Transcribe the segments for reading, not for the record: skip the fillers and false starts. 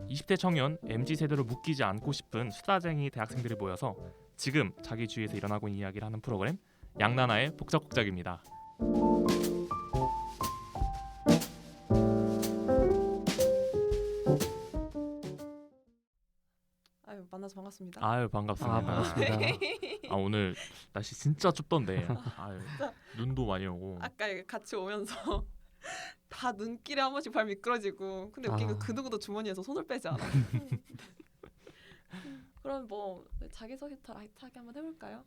(20대) 청년 MZ 세대로 묶이지 않고 싶은 수다쟁이 대학생들이 모여서 지금 자기 주위에서 일어나고 있는 이야기를 하는 프로그램 양나나의 복작복작입니다. 아유, 만나서 반갑습니다. 아유 반갑습니다. 반갑습니다. 오늘 날씨 진짜 춥던데 아유, 눈도 많이 오고. 아까 같이 오면서 다 눈길에 한 번씩 발 미끄러지고, 근데 웃긴 건 그 누구도 주머니에서 손을 빼지 않아. 그럼 뭐 자기소개부터 라이트하게 한번 해볼까요?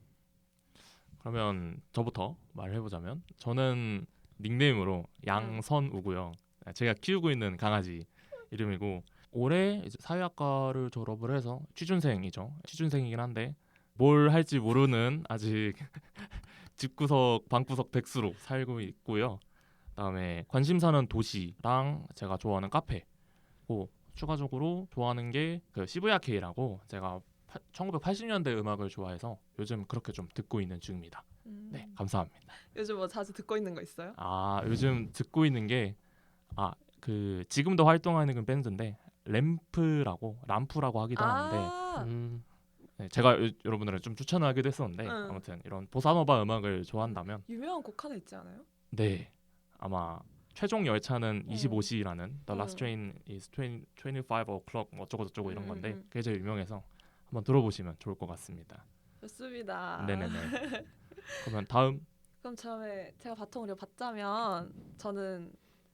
그러면 저부터 말해보자면 저는 닉네임으로 양선우고요. 제가 키우고 있는 강아지 이름이고 올해 이제 사회학과를 졸업을 해서 취준생이죠. 취준생이긴 한데 뭘 할지 모르는 아직 집구석 방구석 백수로 살고 있고요. 그다음에 관심사는 도시랑 제가 좋아하는 카페고 추가적으로 좋아하는 게 그 시부야케이라고 제가 1980년대 음악을 좋아해서 요즘 그렇게 좀 듣고 있는 중입니다. 네, 감사합니다. 요즘 뭐 자주 듣고 있는 거 있어요? 요즘 듣고 있는 게 그 지금도 활동하는 그 밴드인데 램프라고 하기도 하는데 네, 제가 여러분들은 좀 추천을 하기도 했었는데 아무튼 이런 보사노바 음악을 좋아한다면 유명한 곡 하나 있지 않아요? 네, 아마 최종 열차는 25시라는 The Last Train is 25 o'clock 어쩌고 저쩌고 이런 건데 그게 제일 유명해서 한번 들어보시면 좋을 것 같습니다. 좋습니다. 네네네. 그러면 다음. 그럼 제가 바통을 받자면 저는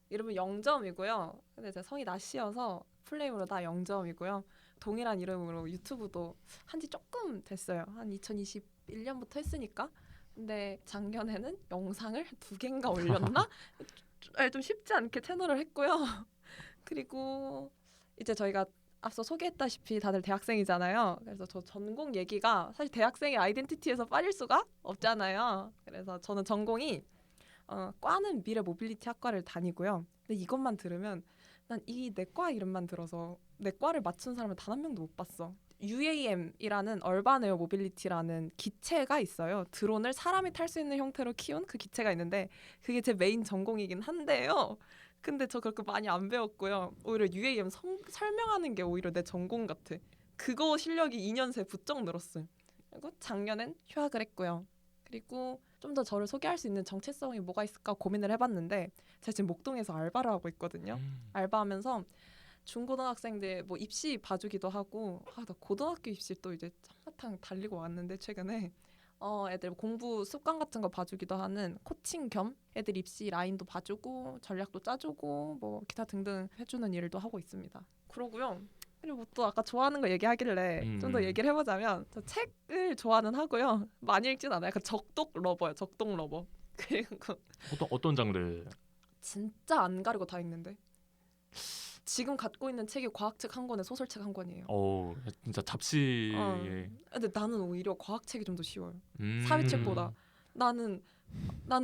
이름은 영점이고요. 근데 제 성이 나씨여서 풀네임으로 다 영점이고요. 동일한 이름으로 유튜브도 한지 조금 됐어요. 한 2021년부터 했으니까. 근데 작년에는 영상을 2개인가 올렸나? 좀 쉽지 않게 채널을 했고요. 그리고 이제 저희가 앞서 소개했다시피 다들 대학생이잖아요. 그래서 저 전공 얘기가 사실 대학생의 아이덴티티에서 빠질 수가 없잖아요. 그래서 저는 전공이 과는 미래 모빌리티 학과를 다니고요. 근데 이것만 들으면 난 이 내과 이름만 들어서 내 과를 맞춘 사람을 단 한 명도 못 봤어. UAM이라는 얼반 에어 모빌리티라는 기체가 있어요. 드론을 사람이 탈 수 있는 형태로 키운 그 기체가 있는데 그게 제 메인 전공이긴 한데요. 근데 저 그렇게 많이 안 배웠고요. 오히려 UAM 설명하는 게 오히려 내 전공 같아. 그거 실력이 2년 새 부쩍 늘었어요. 그리고 작년엔 휴학을 했고요. 그리고 좀 더 저를 소개할 수 있는 정체성이 뭐가 있을까 고민을 해봤는데 제가 지금 목동에서 알바를 하고 있거든요. 알바하면서 중고등학생들 뭐 입시 봐주기도 하고 나 고등학교 입시 또 이제 한바탕 달리고 왔는데 최근에 애들 공부 습관 같은 거 봐주기도 하는 코칭 겸 애들 입시 라인도 봐주고 전략도 짜주고 뭐 기타 등등 해주는 일도 하고 있습니다. 그러고요. 그리고 또 아까 좋아하는 거 얘기하길래 좀 더 얘기를 해보자면 저 책을 좋아는 하고요. 많이 읽진 않아요. 약간 적독 러버예요. 적독 러버. 그리고 어떤 장르? 진짜 안 가리고 다 읽는데 지금 갖고 있는 책이 과학책 한 권에 소설책 한 권이에요. 진짜 잡지에. 근데 나는 오히려 과학책이 좀 더 쉬워요. 사회책보다. 나는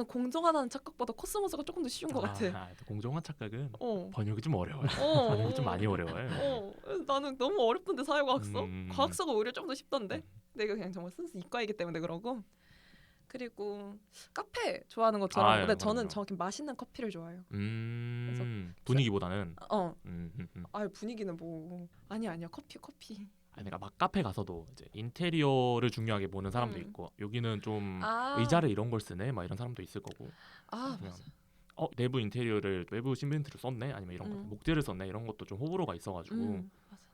공정하다는 착각보다 코스모스가 조금 더 쉬운 것 같아. 공정한 착각은 번역이 좀 어려워요. 번역이 좀 많이 어려워요. 나는 너무 어렵던데 사회과학서. 과학서가 오히려 좀 더 쉽던데. 내가 그냥 정말 순수 이과이기 때문에 그러고. 그리고 카페 좋아하는 것처럼 근데 저는 정확히 맛있는 커피를 좋아해요. 그래서 분위기보다는 분위기는 뭐 아니야 커피. 내가 막 카페 가서도 이제 인테리어를 중요하게 보는 사람도 있고 여기는 좀 의자를 이런 걸 쓰네 막 이런 사람도 있을 거고 맞아. 내부 인테리어를 외부 시멘트를 썼네 아니면 이런 거 목재를 썼네 이런 것도 좀 호불호가 있어가지고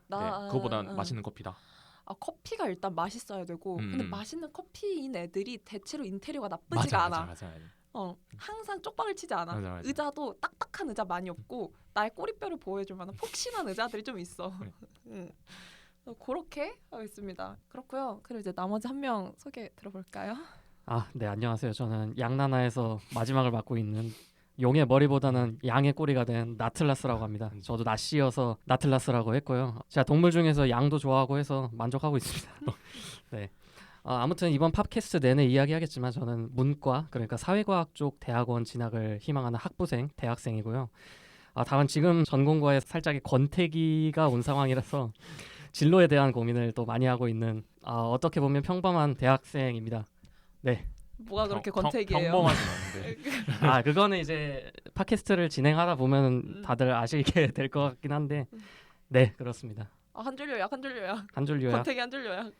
그거보단 맛있는 커피다. 커피가 일단 맛있어야 되고 근데 맛있는 커피인 애들이 대체로 인테리어가 나쁘지가 않아. 맞아. 항상 쪽박을 치지 않아. 맞아. 의자도 딱딱한 의자 많이 없고 나의 꼬리뼈를 보호해줄 만한 폭신한 의자들이 좀 있어. 그렇게 하겠습니다. 그렇고요. 그리고 이제 나머지 한 명 소개 들어볼까요? 네, 안녕하세요. 저는 양나나에서 마지막을 맡고 있는 용의 머리보다는 양의 꼬리가 된 나틀라스라고 합니다. 저도 나씨여서 나틀라스라고 했고요. 제가 동물 중에서 양도 좋아하고 해서 만족하고 있습니다. 네. 아무튼 이번 팟캐스트 내내 이야기하겠지만 저는 문과, 그러니까 사회과학 쪽 대학원 진학을 희망하는 학부생, 대학생이고요. 다만 지금 전공과에 살짝의 권태기가 온 상황이라서 진로에 대한 고민을 또 많이 하고 있는 어떻게 보면 평범한 대학생입니다. 네. 뭐가 그렇게 권태기예요? 평범하진 않은데. 아 그거는 이제 팟캐스트를 진행하다 보면 다들 아시게 될 것 같긴 한데 네 그렇습니다. 한 줄 요약, 한 줄 요약. 한 줄 요약. 권태기 한 줄 요약.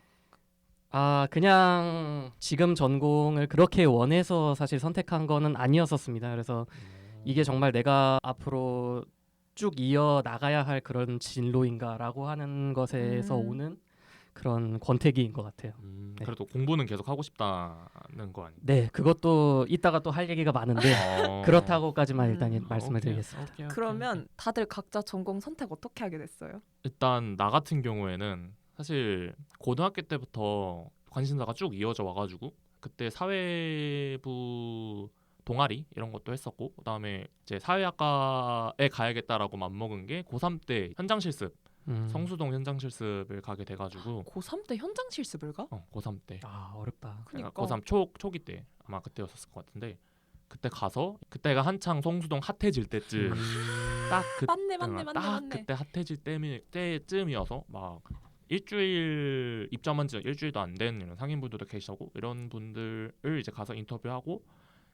아 그냥 지금 전공을 그렇게 원해서 사실 선택한 거는 아니었었습니다. 그래서 이게 정말 내가 앞으로 쭉 이어 나가야 할 그런 진로인가라고 하는 것에서 오는 그런 권태기인 것 같아요. 네. 그래도 공부는 계속 하고 싶다는 거 아니에요? 네, 그것도 이따가 또 할 얘기가 많은데 그렇다고까지만 일단 말씀을 오케이, 드리겠습니다. 오케이. 그러면 다들 각자 전공 선택 어떻게 하게 됐어요? 일단 나 같은 경우에는 사실 고등학교 때부터 관심사가 쭉 이어져 와가지고 그때 사회부 동아리 이런 것도 했었고 그다음에 이제 사회학과에 가야겠다라고 맘먹은 게 고3 때 현장 실습 성수동 현장 실습을 가게 돼가지고 고3 때 현장 실습을 가? 고3 때 아 어렵다. 그러니까. 고3 초기 때 아마 그때였을 것 같은데 그때 가서 그때가 한창 성수동 핫해질 때쯤 딱 맞네. 그때 핫해질 때쯤이어서 막 일주일 입점한 지 일주일도 안 된 이런 상인분들도 계시고 이런 분들을 이제 가서 인터뷰하고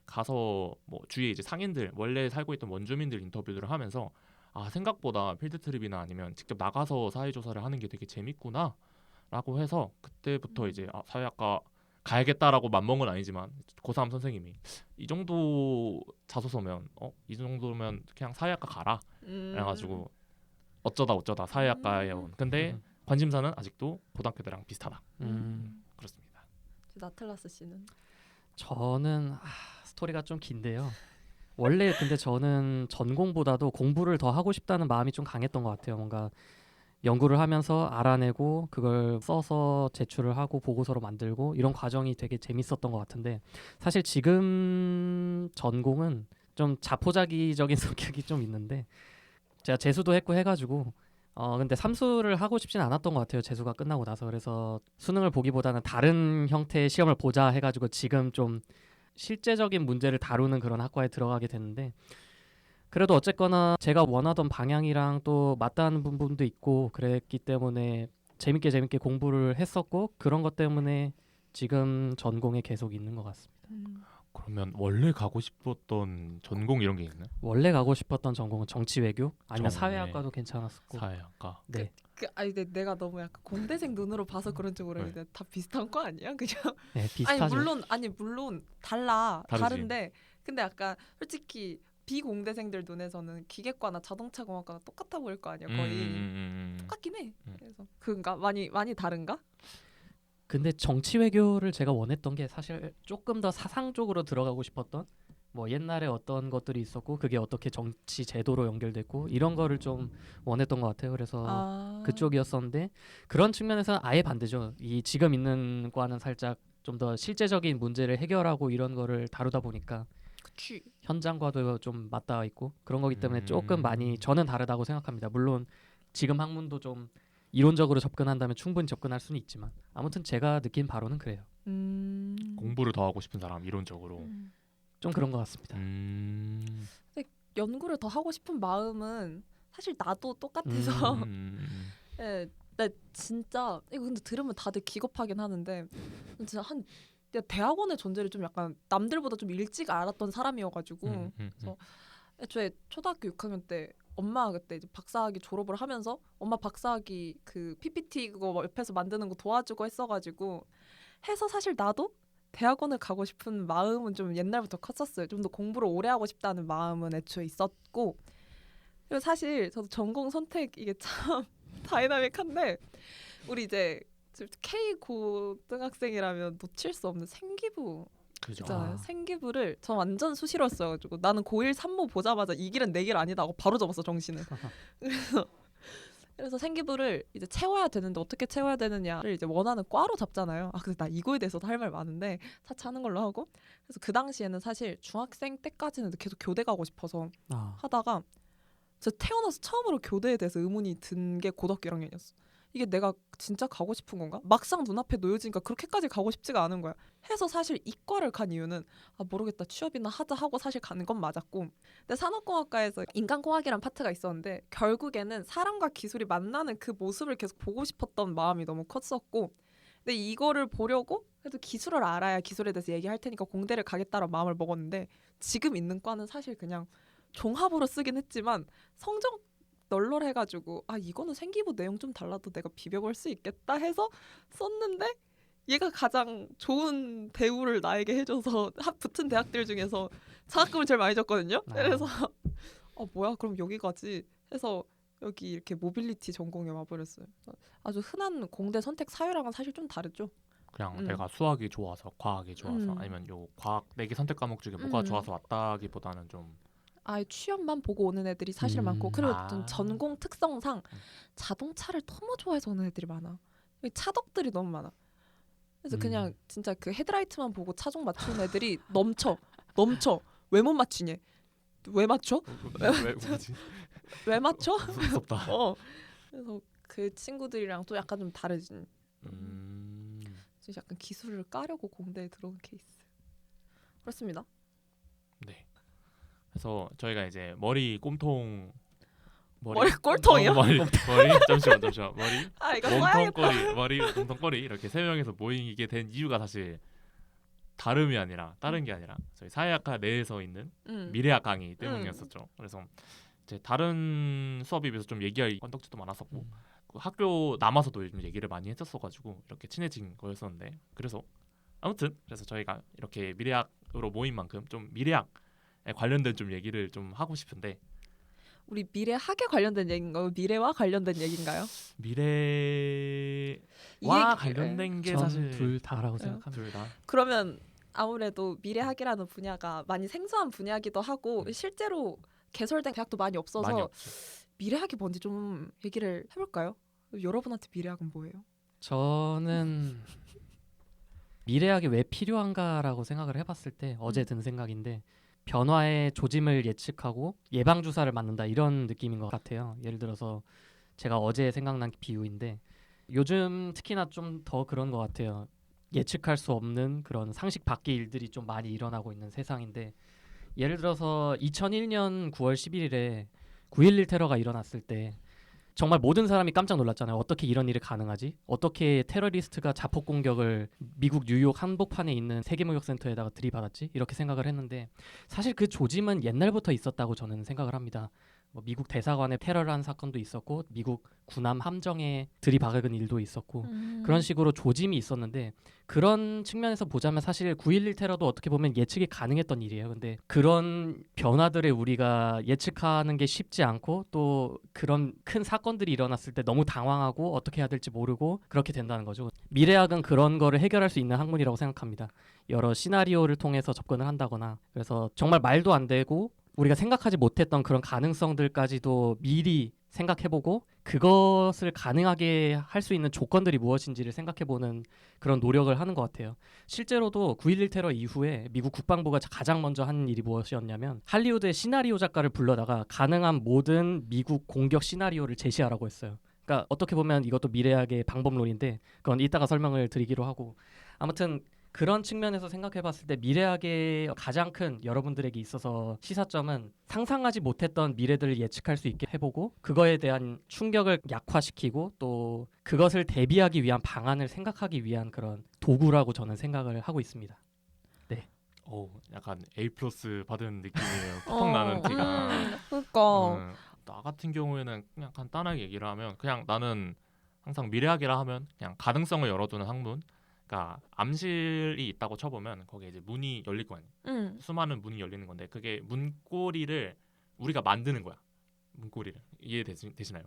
가서 뭐 주위에 이제 상인들 원래 살고 있던 원주민들 인터뷰들을 하면서 아 생각보다 필드 트립이나 아니면 직접 나가서 사회 조사를 하는 게 되게 재밌구나라고 해서 그때부터 이제 사회학과 가야겠다라고 맘먹은 건 아니지만 고3 선생님이 이 정도 자소서면 이 정도면 그냥 사회학과 가라 그래가지고 어쩌다 사회학과에 온 근데 관심사는 아직도 고등학교 때랑 비슷하다. 그렇습니다. 나틀라스 씨는? 저는 스토리가 좀 긴데요. 원래 근데 저는 전공보다도 공부를 더 하고 싶다는 마음이 좀 강했던 것 같아요. 뭔가 연구를 하면서 알아내고 그걸 써서 제출을 하고 보고서로 만들고 이런 과정이 되게 재밌었던 것 같은데 사실 지금 전공은 좀 자포자기적인 성격이 좀 있는데 제가 재수도 했고 해가지고 근데 삼수를 하고 싶진 않았던 것 같아요. 재수가 끝나고 나서. 그래서 수능을 보기보다는 다른 형태의 시험을 보자 해가지고 지금 좀 실제적인 문제를 다루는 그런 학과에 들어가게 됐는데 그래도 어쨌거나 제가 원하던 방향이랑 또 맞닿는 부분도 있고 그랬기 때문에 재밌게 공부를 했었고 그런 것 때문에 지금 전공에 계속 있는 것 같습니다. 그러면 원래 가고 싶었던 전공 이런 게 있나요? 원래 가고 싶었던 전공은 정치 외교 아니면 정치. 사회학과도 괜찮았었고. 사회학과. 네. 아니 근데 내가 너무 약간 공대생 눈으로 봐서 그런지 모르겠는데 다 비슷한 거 아니야? 그죠? 네, 비슷하죠. 물론 달라. 다르지. 다른데 근데 약간 솔직히 비공대생들 눈에서는 기계과나 자동차공학과가 똑같아 보일 거 아니야 거의. 똑같긴 해. 그래서 그런가 많이 다른가? 근데 정치 외교를 제가 원했던 게 사실 조금 더 사상적으로 들어가고 싶었던 뭐 옛날에 어떤 것들이 있었고 그게 어떻게 정치 제도로 연결됐고 이런 거를 좀 원했던 것 같아요. 그래서 그쪽이었었는데 그런 측면에서는 아예 반대죠. 이 지금 있는 과는 살짝 좀 더 실제적인 문제를 해결하고 이런 거를 다루다 보니까 그치. 현장과도 좀 맞닿아 있고 그런 거기 때문에 조금 많이 저는 다르다고 생각합니다. 물론 지금 학문도 좀 이론적으로 접근한다면 충분히 접근할 수는 있지만 아무튼 제가 느낀 바로는 그래요. 공부를 더 하고 싶은 사람 이론적으로. 좀 그런 것 같습니다. 연구를 더 하고 싶은 마음은 사실 나도 똑같아서 네, 나 진짜 이거 근데 들으면 다들 기겁하긴 하는데 진짜 내가 대학원의 존재를 좀 약간 남들보다 좀 일찍 알았던 사람이어가지고 그래서 애초에 초등학교 6학년 때 엄마가 그때 이제 박사학위 졸업을 하면서 엄마 박사학위 그 PPT 그거 옆에서 만드는 거 도와주고 했어가지고 해서 사실 나도 대학원을 가고 싶은 마음은 좀 옛날부터 컸었어요. 좀 더 공부를 오래 하고 싶다는 마음은 애초에 있었고 그리고 사실 저도 전공 선택 이게 참 다이나믹한데 우리 이제 K 고등학생이라면 놓칠 수 없는 생기부 그죠. 있잖아요. 생기부를 저 완전 수시로였어가지고 나는 고1 산모 보자마자 이 길은 내 길 아니다 하고 바로 접었어 정신을. 그래서 생기부를 이제 채워야 되는데 어떻게 채워야 되느냐를 이제 원하는 과로 잡잖아요. 근데 나 이거에 대해서도 할 말 많은데 차치하는 걸로 하고 그래서 그 당시에는 사실 중학생 때까지는 계속 교대 가고 싶어서 하다가 저 태어나서 처음으로 교대에 대해서 의문이 든 게 고등학교 1학년이었어. 이게 내가 진짜 가고 싶은 건가? 막상 눈앞에 놓여지니까 그렇게까지 가고 싶지가 않은 거야. 해서 사실 이과를 간 이유는 모르겠다 취업이나 하자 하고 사실 가는 건 맞았고 근데 산업공학과에서 인간공학이란 파트가 있었는데 결국에는 사람과 기술이 만나는 그 모습을 계속 보고 싶었던 마음이 너무 컸었고 근데 이거를 보려고 그래도 기술을 알아야 기술에 대해서 얘기할 테니까 공대를 가겠다는 마음을 먹었는데 지금 있는 과는 사실 그냥 종합으로 쓰긴 했지만 성적 널널해가지고 아 이거는 생기부 내용 좀 달라도 내가 비벼볼 수 있겠다 해서 썼는데 얘가 가장 좋은 대우를 나에게 해줘서 붙은 대학들 중에서 장학금을 제일 많이 줬거든요. 그래서 뭐야 그럼 여기 가지 해서 여기 이렇게 모빌리티 전공에 와버렸어요. 아주 흔한 공대 선택 사유랑은 사실 좀 다르죠. 그냥 내가 수학이 좋아서 과학이 좋아서 아니면 요 과학 4개 선택 과목 중에 뭐가 좋아서 왔다기보다는 좀 아예 취업만 보고 오는 애들이 사실 많고 그리고 좀 전공 특성상 자동차를 너무 좋아해서 오는 애들이 많아. 차덕들이 너무 많아. 그래서 그냥 진짜 그 헤드라이트만 보고 차종 맞추는 애들이 넘쳐. 왜 못 맞추냐? 왜 맞춰? 왜 뭐지? 왜 맞춰? 무섭다. 그래서 그 친구들이랑 또 약간 좀 다르지. 약간 기술을 까려고 공대에 들어온 케이스. 그렇습니다. 네. 그래서 저희가 이제 머리 꼼통 머리 꼴통이요? 머리 잠시만 머리 아 이거 써야겠다. 머리 몸통거리 이렇게 세 명에서 모이게 된 이유가 사실 다른 게 아니라 저희 사회학과 내에서 있는 미래학 강의 때문이었었죠. 그래서 이제 다른 수업에 비해서 좀 얘기할 건덕지도 많았었고 그 학교 남아서도 요즘 얘기를 많이 했었어가지고 이렇게 친해진 거였었는데 그래서 저희가 이렇게 미래학으로 모인 만큼 좀 미래학에 관련된 좀 얘기를 좀 하고 싶은데 우리 미래학에 관련된 얘기인가요? 미래와 관련된 얘기인가요? 미래와 관련된 게 사실 둘 다라고 생각합니다. 둘 다. 그러면 아무래도 미래학이라는 분야가 많이 생소한 분야이기도 하고 실제로 개설된 대학도 많이 없어서 많이 없죠. 미래학이 뭔지 좀 얘기를 해볼까요? 여러분한테 미래학은 뭐예요? 저는 미래학이 왜 필요한가라고 생각을 해봤을 때 어제 든 생각인데 변화의 조짐을 예측하고 예방 주사를 맞는다 이런 느낌인 것 같아요. 예를 들어서 제가 어제 생각난 비유인데 요즘 특히나 좀 더 그런 것 같아요. 예측할 수 없는 그런 상식 밖의 일들이 좀 많이 일어나고 있는 세상인데 예를 들어서 2001년 9월 11일에 9.11 테러가 일어났을 때 정말 모든 사람이 깜짝 놀랐잖아요. 어떻게 이런 일이 가능하지? 어떻게 테러리스트가 자폭 공격을 미국 뉴욕 한복판에 있는 세계무역센터에다가 들이받았지? 이렇게 생각을 했는데 사실 그 조짐은 옛날부터 있었다고 저는 생각을 합니다. 미국 대사관에 테러를 한 사건도 있었고 미국 군함 함정에 들이박은 일도 있었고 그런 식으로 조짐이 있었는데 그런 측면에서 보자면 사실 9.11 테러도 어떻게 보면 예측이 가능했던 일이에요. 근데 그런 변화들을 우리가 예측하는 게 쉽지 않고 또 그런 큰 사건들이 일어났을 때 너무 당황하고 어떻게 해야 될지 모르고 그렇게 된다는 거죠. 미래학은 그런 거를 해결할 수 있는 학문이라고 생각합니다. 여러 시나리오를 통해서 접근을 한다거나 그래서 정말 말도 안 되고 우리가 생각하지 못했던 그런 가능성들까지도 미리 생각해보고 그것을 가능하게 할 수 있는 조건들이 무엇인지를 생각해보는 그런 노력을 하는 것 같아요. 실제로도 9.11 테러 이후에 미국 국방부가 가장 먼저 한 일이 무엇이었냐면 할리우드의 시나리오 작가를 불러다가 가능한 모든 미국 공격 시나리오를 제시하라고 했어요. 그러니까 어떻게 보면 이것도 미래학의 방법론인데 그건 이따가 설명을 드리기로 하고 아무튼 그런 측면에서 생각해봤을 때 미래학의 가장 큰 여러분들에게 있어서 시사점은 상상하지 못했던 미래들을 예측할 수 있게 해보고 그거에 대한 충격을 약화시키고 또 그것을 대비하기 위한 방안을 생각하기 위한 그런 도구라고 저는 생각을 하고 있습니다. 네. 약간 A+ 받은 느낌이에요. 펑 나는 티가. 그러니까 나 같은 경우에는 그냥 간단하게 얘기를 하면 그냥 나는 항상 미래학이라 하면 그냥 가능성을 열어두는 학문. 그러니까 암실이 있다고 쳐보면 거기에 이제 문이 열릴 거 아니에요. 수많은 문이 열리는 건데 그게 문고리를 우리가 만드는 거야. 문고리를 이해되시나요?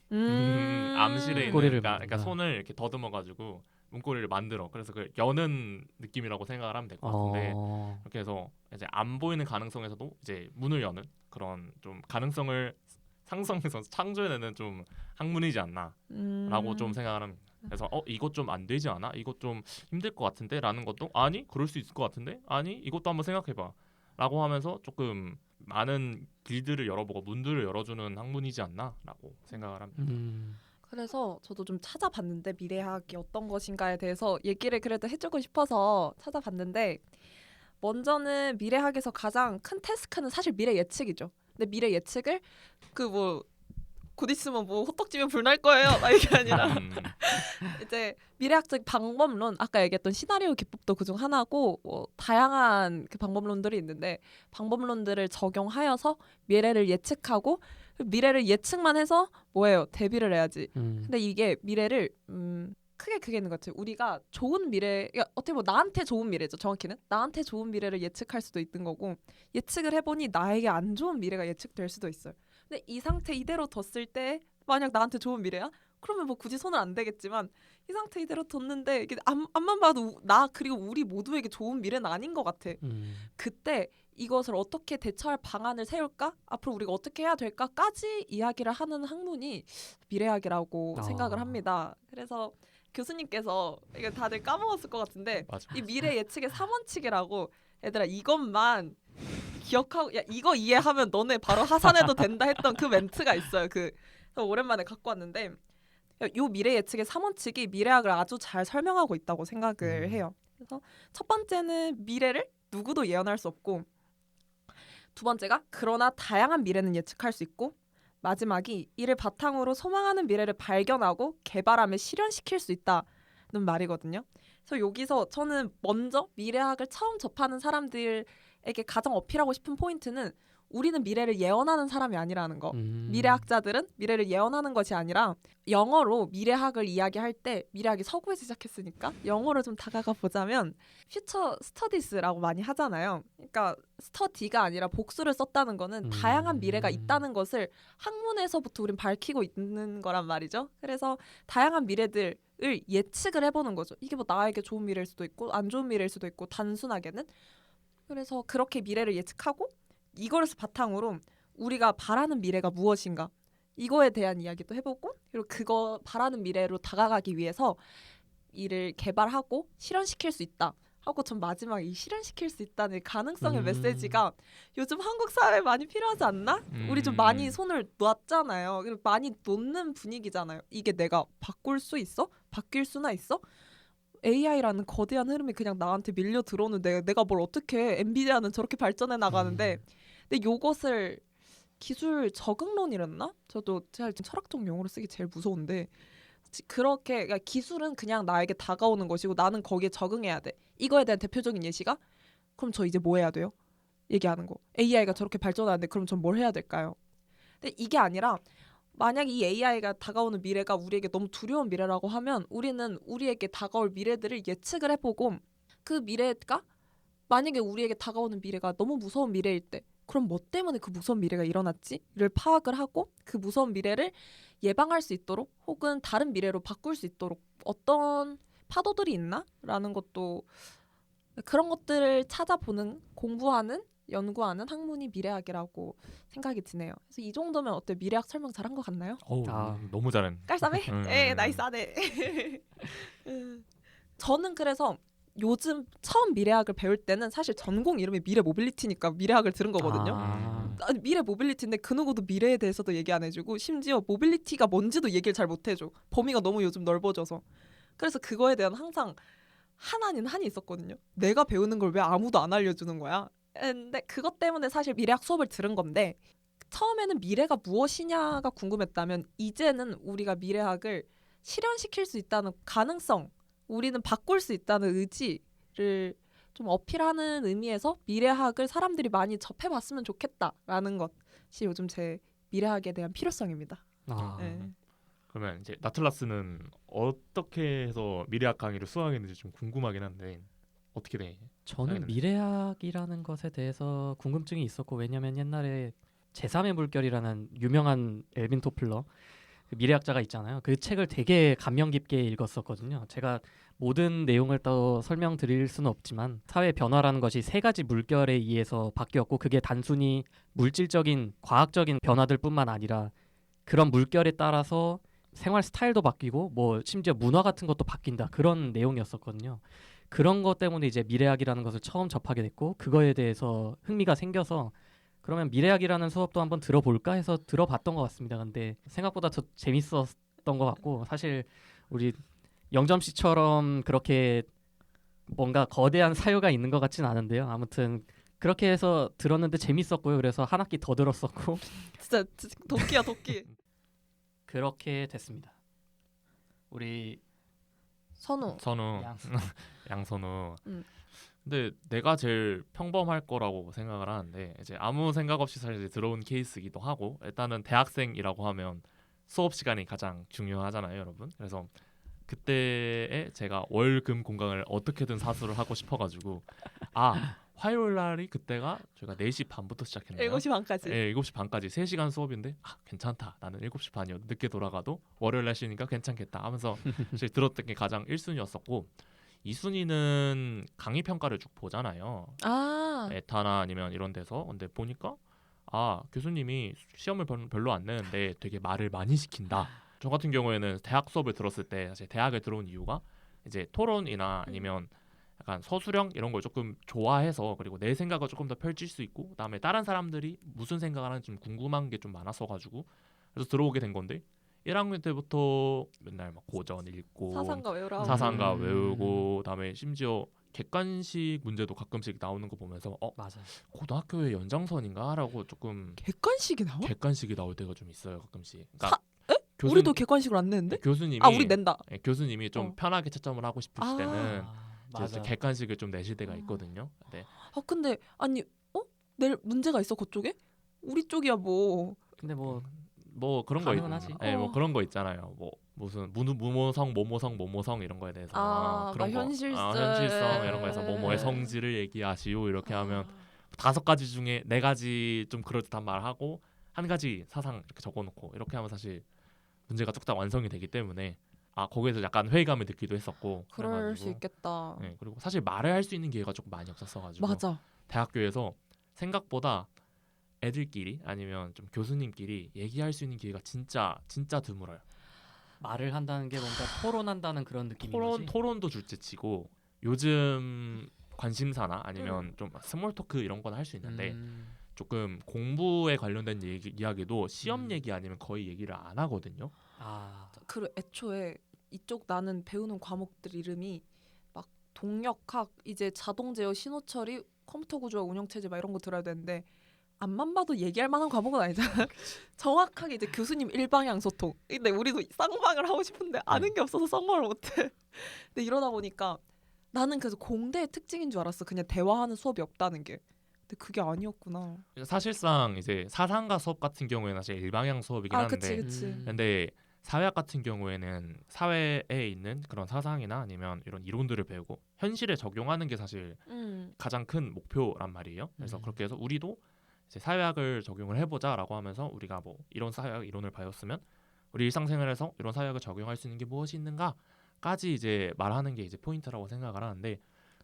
암실에 있는 그러니까 손을 이렇게 더듬어가지고 문고리를 만들어. 그래서 그 여는 느낌이라고 생각을 하면 될 것 같은데 이렇게 해서 이제 안 보이는 가능성에서도 이제 문을 여는 그런 좀 가능성을 상상해서 창조해내는 좀 학문이지 않나라고 좀 생각을 합니다. 그래서 이것 좀 안 되지 않아? 이것 좀 힘들 것 같은데? 라는 것도 아니 그럴 수 있을 것 같은데? 아니 이것도 한번 생각해봐 라고 하면서 조금 많은 길들을 열어보고 문들을 열어주는 학문이지 않나? 라고 생각을 합니다. 그래서 저도 좀 찾아봤는데 미래학이 어떤 것인가에 대해서 얘기를 그래도 해주고 싶어서 찾아봤는데 먼저는 미래학에서 가장 큰 태스크는 사실 미래 예측이죠. 근데 미래 예측을 곧 있으면 뭐 호떡집에 불 날 거예요. 막 이게 아니라 이제 미래학적 방법론 아까 얘기했던 시나리오 기법도 그중 하나고 뭐 다양한 그 방법론들이 있는데 방법론들을 적용하여서 미래를 예측하고 미래를 예측만 해서 뭐예요? 대비를 해야지. 근데 이게 미래를 크게 있는 것 같아요. 우리가 좋은 미래, 그러니까 어떻게 보면 나한테 좋은 미래죠. 정확히는 나한테 좋은 미래를 예측할 수도 있는 거고 예측을 해보니 나에게 안 좋은 미래가 예측될 수도 있어요. 근데 이 상태 이대로 뒀을 때 만약 나한테 좋은 미래야? 그러면 뭐 굳이 손을 안 대겠지만 이 상태 이대로 뒀는데 이게 앞만 봐도 나 그리고 우리 모두에게 좋은 미래는 아닌 것 같아. 그때 이것을 어떻게 대처할 방안을 세울까? 앞으로 우리가 어떻게 해야 될까?까지 이야기를 하는 학문이 미래학이라고 생각을 합니다. 그래서 교수님께서 이거 다들 까먹었을 것 같은데 맞아. 이 미래 예측의 3원칙이라고 얘들아 이것만 기억하고 야 이거 이해하면 너네 바로 하산해도 된다 했던 그 멘트가 있어요. 그래서 오랜만에 갖고 왔는데 요 미래 예측의 3원칙이 미래학을 아주 잘 설명하고 있다고 생각을 해요. 그래서 첫 번째는 미래를 누구도 예언할 수 없고 두 번째가 그러나 다양한 미래는 예측할 수 있고 마지막이 이를 바탕으로 소망하는 미래를 발견하고 개발하며 실현시킬 수 있다는 말이거든요. 그래서 여기서 저는 먼저 미래학을 처음 접하는 사람들에게 가장 어필하고 싶은 포인트는 우리는 미래를 예언하는 사람이 아니라는 거. 미래학자들은 미래를 예언하는 것이 아니라 영어로 미래학을 이야기할 때 미래학이 서구에서 시작했으니까 영어로 좀 다가가 보자면 퓨처 스터디스라고 많이 하잖아요. 그러니까 스터디가 아니라 복수를 썼다는 거는 다양한 미래가 있다는 것을 학문에서부터 우린 밝히고 있는 거란 말이죠. 그래서 다양한 미래들을 예측을 해보는 거죠. 이게 뭐 나에게 좋은 미래일 수도 있고 안 좋은 미래일 수도 있고 단순하게는. 그래서 그렇게 미래를 예측하고 이거를 바탕으로 우리가 바라는 미래가 무엇인가 이거에 대한 이야기도 해보고 그리고 그거 바라는 미래로 다가가기 위해서 이를 개발하고 실현시킬 수 있다 하고 전 마지막에 이 실현시킬 수 있다는 가능성의 메시지가 요즘 한국 사회에 많이 필요하지 않나? 우리 좀 많이 손을 놨잖아요. 많이 놓는 분위기잖아요. 이게 내가 바꿀 수 있어? 바뀔 수나 있어? AI라는 거대한 흐름이 그냥 나한테 밀려 들어오는데 내가 뭘 어떻게 해? 엔비디아는 저렇게 발전해 나가는데 근데 요것을 기술 적응론이랬나? 저도 제가 철학적 용어로 쓰기 제일 무서운데 그렇게 그러니까 기술은 그냥 나에게 다가오는 것이고 나는 거기에 적응해야 돼. 이거에 대한 대표적인 예시가 그럼 저 이제 뭐 해야 돼요? 얘기하는 거. AI가 저렇게 발전하는데 그럼 전 뭘 해야 될까요? 근데 이게 아니라 만약 이 AI가 다가오는 미래가 우리에게 너무 두려운 미래라고 하면 우리는 우리에게 다가올 미래들을 예측을 해보고 그 미래가 만약에 우리에게 다가오는 미래가 너무 무서운 미래일 때 그럼 뭐 때문에 그 무서운 미래가 일어났지?를 파악을 하고 그 무서운 미래를 예방할 수 있도록 혹은 다른 미래로 바꿀 수 있도록 어떤 파도들이 있나? 라는 것도 그런 것들을 찾아보는 공부하는 연구하는 학문이 미래학이라고 생각이 드네요. 그래서 이 정도면 어때 미래학 설명 잘한 것 같나요? 너무 잘한. 깔쌈해? 에 나이스하네. 저는 그래서 요즘 처음 미래학을 배울 때는 사실 전공 이름이 미래 모빌리티니까 미래학을 들은 거거든요. 아니, 미래 모빌리티인데 그 누구도 미래에 대해서도 얘기 안 해주고 심지어 모빌리티가 뭔지도 얘기를 잘 못해줘. 범위가 너무 요즘 넓어져서. 그래서 그거에 대한 항상 한 아닌 한이 있었거든요. 내가 배우는 걸 왜 아무도 안 알려주는 거야? 근데 그것 때문에 사실 미래학 수업을 들은 건데 처음에는 미래가 무엇이냐가 궁금했다면 이제는 우리가 미래학을 실현시킬 수 있다는 가능성 우리는 바꿀 수 있다는 의지를 좀 어필하는 의미에서 미래학을 사람들이 많이 접해봤으면 좋겠다라는 것이 요즘 제 미래학에 대한 필요성입니다. 네. 그러면 이제 나틀라스는 어떻게 해서 미래학 강의를 수강했는지 좀 궁금하긴 한데 어떻게 돼? 저는 미래학이라는 것에 대해서 궁금증이 있었고 왜냐면 옛날에 제3의 물결이라는 유명한 엘빈 토플러 그 미래학자가 있잖아요. 그 책을 되게 감명 깊게 읽었었거든요. 제가 모든 내용을 또 설명드릴 수는 없지만 사회 변화라는 것이 세 가지 물결에 의해서 바뀌었고 그게 단순히 물질적인 과학적인 변화들뿐만 아니라 그런 물결에 따라서 생활 스타일도 바뀌고 뭐 심지어 문화 같은 것도 바뀐다 그런 내용이었었거든요. 그런 것 때문에 이제 미래학이라는 것을 처음 접하게 됐고 그거에 대해서 흥미가 생겨서 그러면 미래학이라는 수업도 한번 들어볼까 해서 들어봤던 것 같습니다. 근데 생각보다 더 재밌었던 것 같고 사실 우리 영점 씨처럼 그렇게 뭔가 거대한 사유가 있는 것 같진 않은데요. 아무튼 그렇게 해서 들었는데 재밌었고요. 그래서 한 학기 더 들었었고 진짜 도끼야 도끼. 그렇게 됐습니다. 우리 선우. 선우 양 양선우. 음. 근데 내가 제일 평범할 거라고 생각을 하는데 이제 아무 생각 없이 사실 들어온 케이스이기도 하고 일단은 대학생이라고 하면 수업 시간이 가장 중요하잖아요, 여러분. 그래서 그때에 제가 월금 공강을 어떻게든 사수를 하고 싶어가지고 화요일 날이 그때가 저희가 4시 반부터 시작했나요? 7시 반까지. 네, 7시 반까지 3시간 수업인데 괜찮다. 나는 7시 반이었 늦게 돌아가도 월요일 날 쉬니까 괜찮겠다 하면서 사실 들었던 게 가장 1순위였었고 2순위는 강의 평가를 쭉 보잖아요. 에타나 아니면 이런 데서. 근데 보니까 교수님이 시험을 별로 안 내는데 되게 말을 많이 시킨다. 저 같은 경우에는 대학 수업을 들었을 때 사실 대학에 들어온 이유가 이제 토론이나 아니면 약간 서술형 이런 걸 조금 좋아해서 그리고 내 생각을 조금 더 펼칠 수 있고 그다음에 다른 사람들이 무슨 생각을 하는지 좀 궁금한 게 좀 많았어가지고 그래서 들어오게 된 건데 1학년 때부터 맨날 막 고전 읽고 사상가 외우라. 사상가 외우고 그다음에 심지어 객관식 문제도 가끔씩 나오는 거 보면서 맞아. 고등학교의 연장선인가라고 조금 객관식이 나와? 객관식이 나올 때가 좀 있어요 가끔씩. 그러니까 우리도 객관식으로 안 내는데? 교수님이 우리 낸다. 교수님이 좀 편하게 채점을 하고 싶으실 때는 이제 맞아. 객관식을 좀 내실 때가 있거든요. 네. 근데 아니 낼 문제가 있어 그쪽에? 우리 쪽이야 뭐. 근데 뭐 그런 거 가능은 하지. 네, 뭐 그런 거 있잖아요. 뭐 무슨 무모성, 모모성 이런 거에 대해서 그런 거, 현실성. 현실성 이런 거에서 뭐뭐의 성질을 얘기하시오 이렇게 하면 5가지 중에 4가지 좀 그럴듯한 말을 하고 1가지 사상 이렇게 적어놓고 이렇게 하면 사실 문제가 뚝딱 완성이 되기 때문에 거기에서 약간 회의감을 느끼기도 했었고 그럴 그래가지고. 수 있겠다. 네, 그리고 사실 말을 할 수 있는 기회가 조금 많이 없었어가지고 맞아. 대학교에서 생각보다 애들끼리 아니면 좀 교수님끼리 얘기할 수 있는 기회가 진짜 드물어요. 말을 한다는 게 뭔가 토론한다는 그런 느낌인 거지. 토론도 둘째치고 요즘 관심사나 아니면 좀 스몰 토크 이런 건 할 수 있는데 조금 공부에 관련된 이야기도 시험 얘기 아니면 거의 얘기를 안 하거든요. 그 애초에 이쪽 나는 배우는 과목들 이름이 막 동력학, 이제 자동 제어, 신호처리, 컴퓨터 구조와 운영체제 막 이런 거 들어야 되는데 앞만 봐도 얘기할 만한 과목은 아니잖아. 정확하게 이제 교수님 일방향 소통. 근데 우리도 쌍방을 하고 싶은데 아는 게 없어서 쌍방을 못해. 근데 이러다 보니까 나는 그래서 공대의 특징인 줄 알았어. 그냥 대화하는 수업이 없다는 게. 근데 그게 아니었구나. 사실상 이제 사상가 수업 같은 경우에는 사실 일방향 수업이긴 한데 그치. 근데 사회학 같은 경우에는 사회에 있는 그런 사상이나 아니면 이런 이론들을 배우고 현실에 적용하는 게 사실 가장 큰 목표란 말이에요. 그래서 그렇게 해서 우리도 이제 사회학을 적용을 해보자라고 하면서 우리가 뭐 이런 사회학 이론을 배웠으면 우리 일상생활에서 이런 사회학을 적용할 수 있는 게 무엇이 있는가까지 이제 말하는 게 이제 포인트라고 생각을 하는데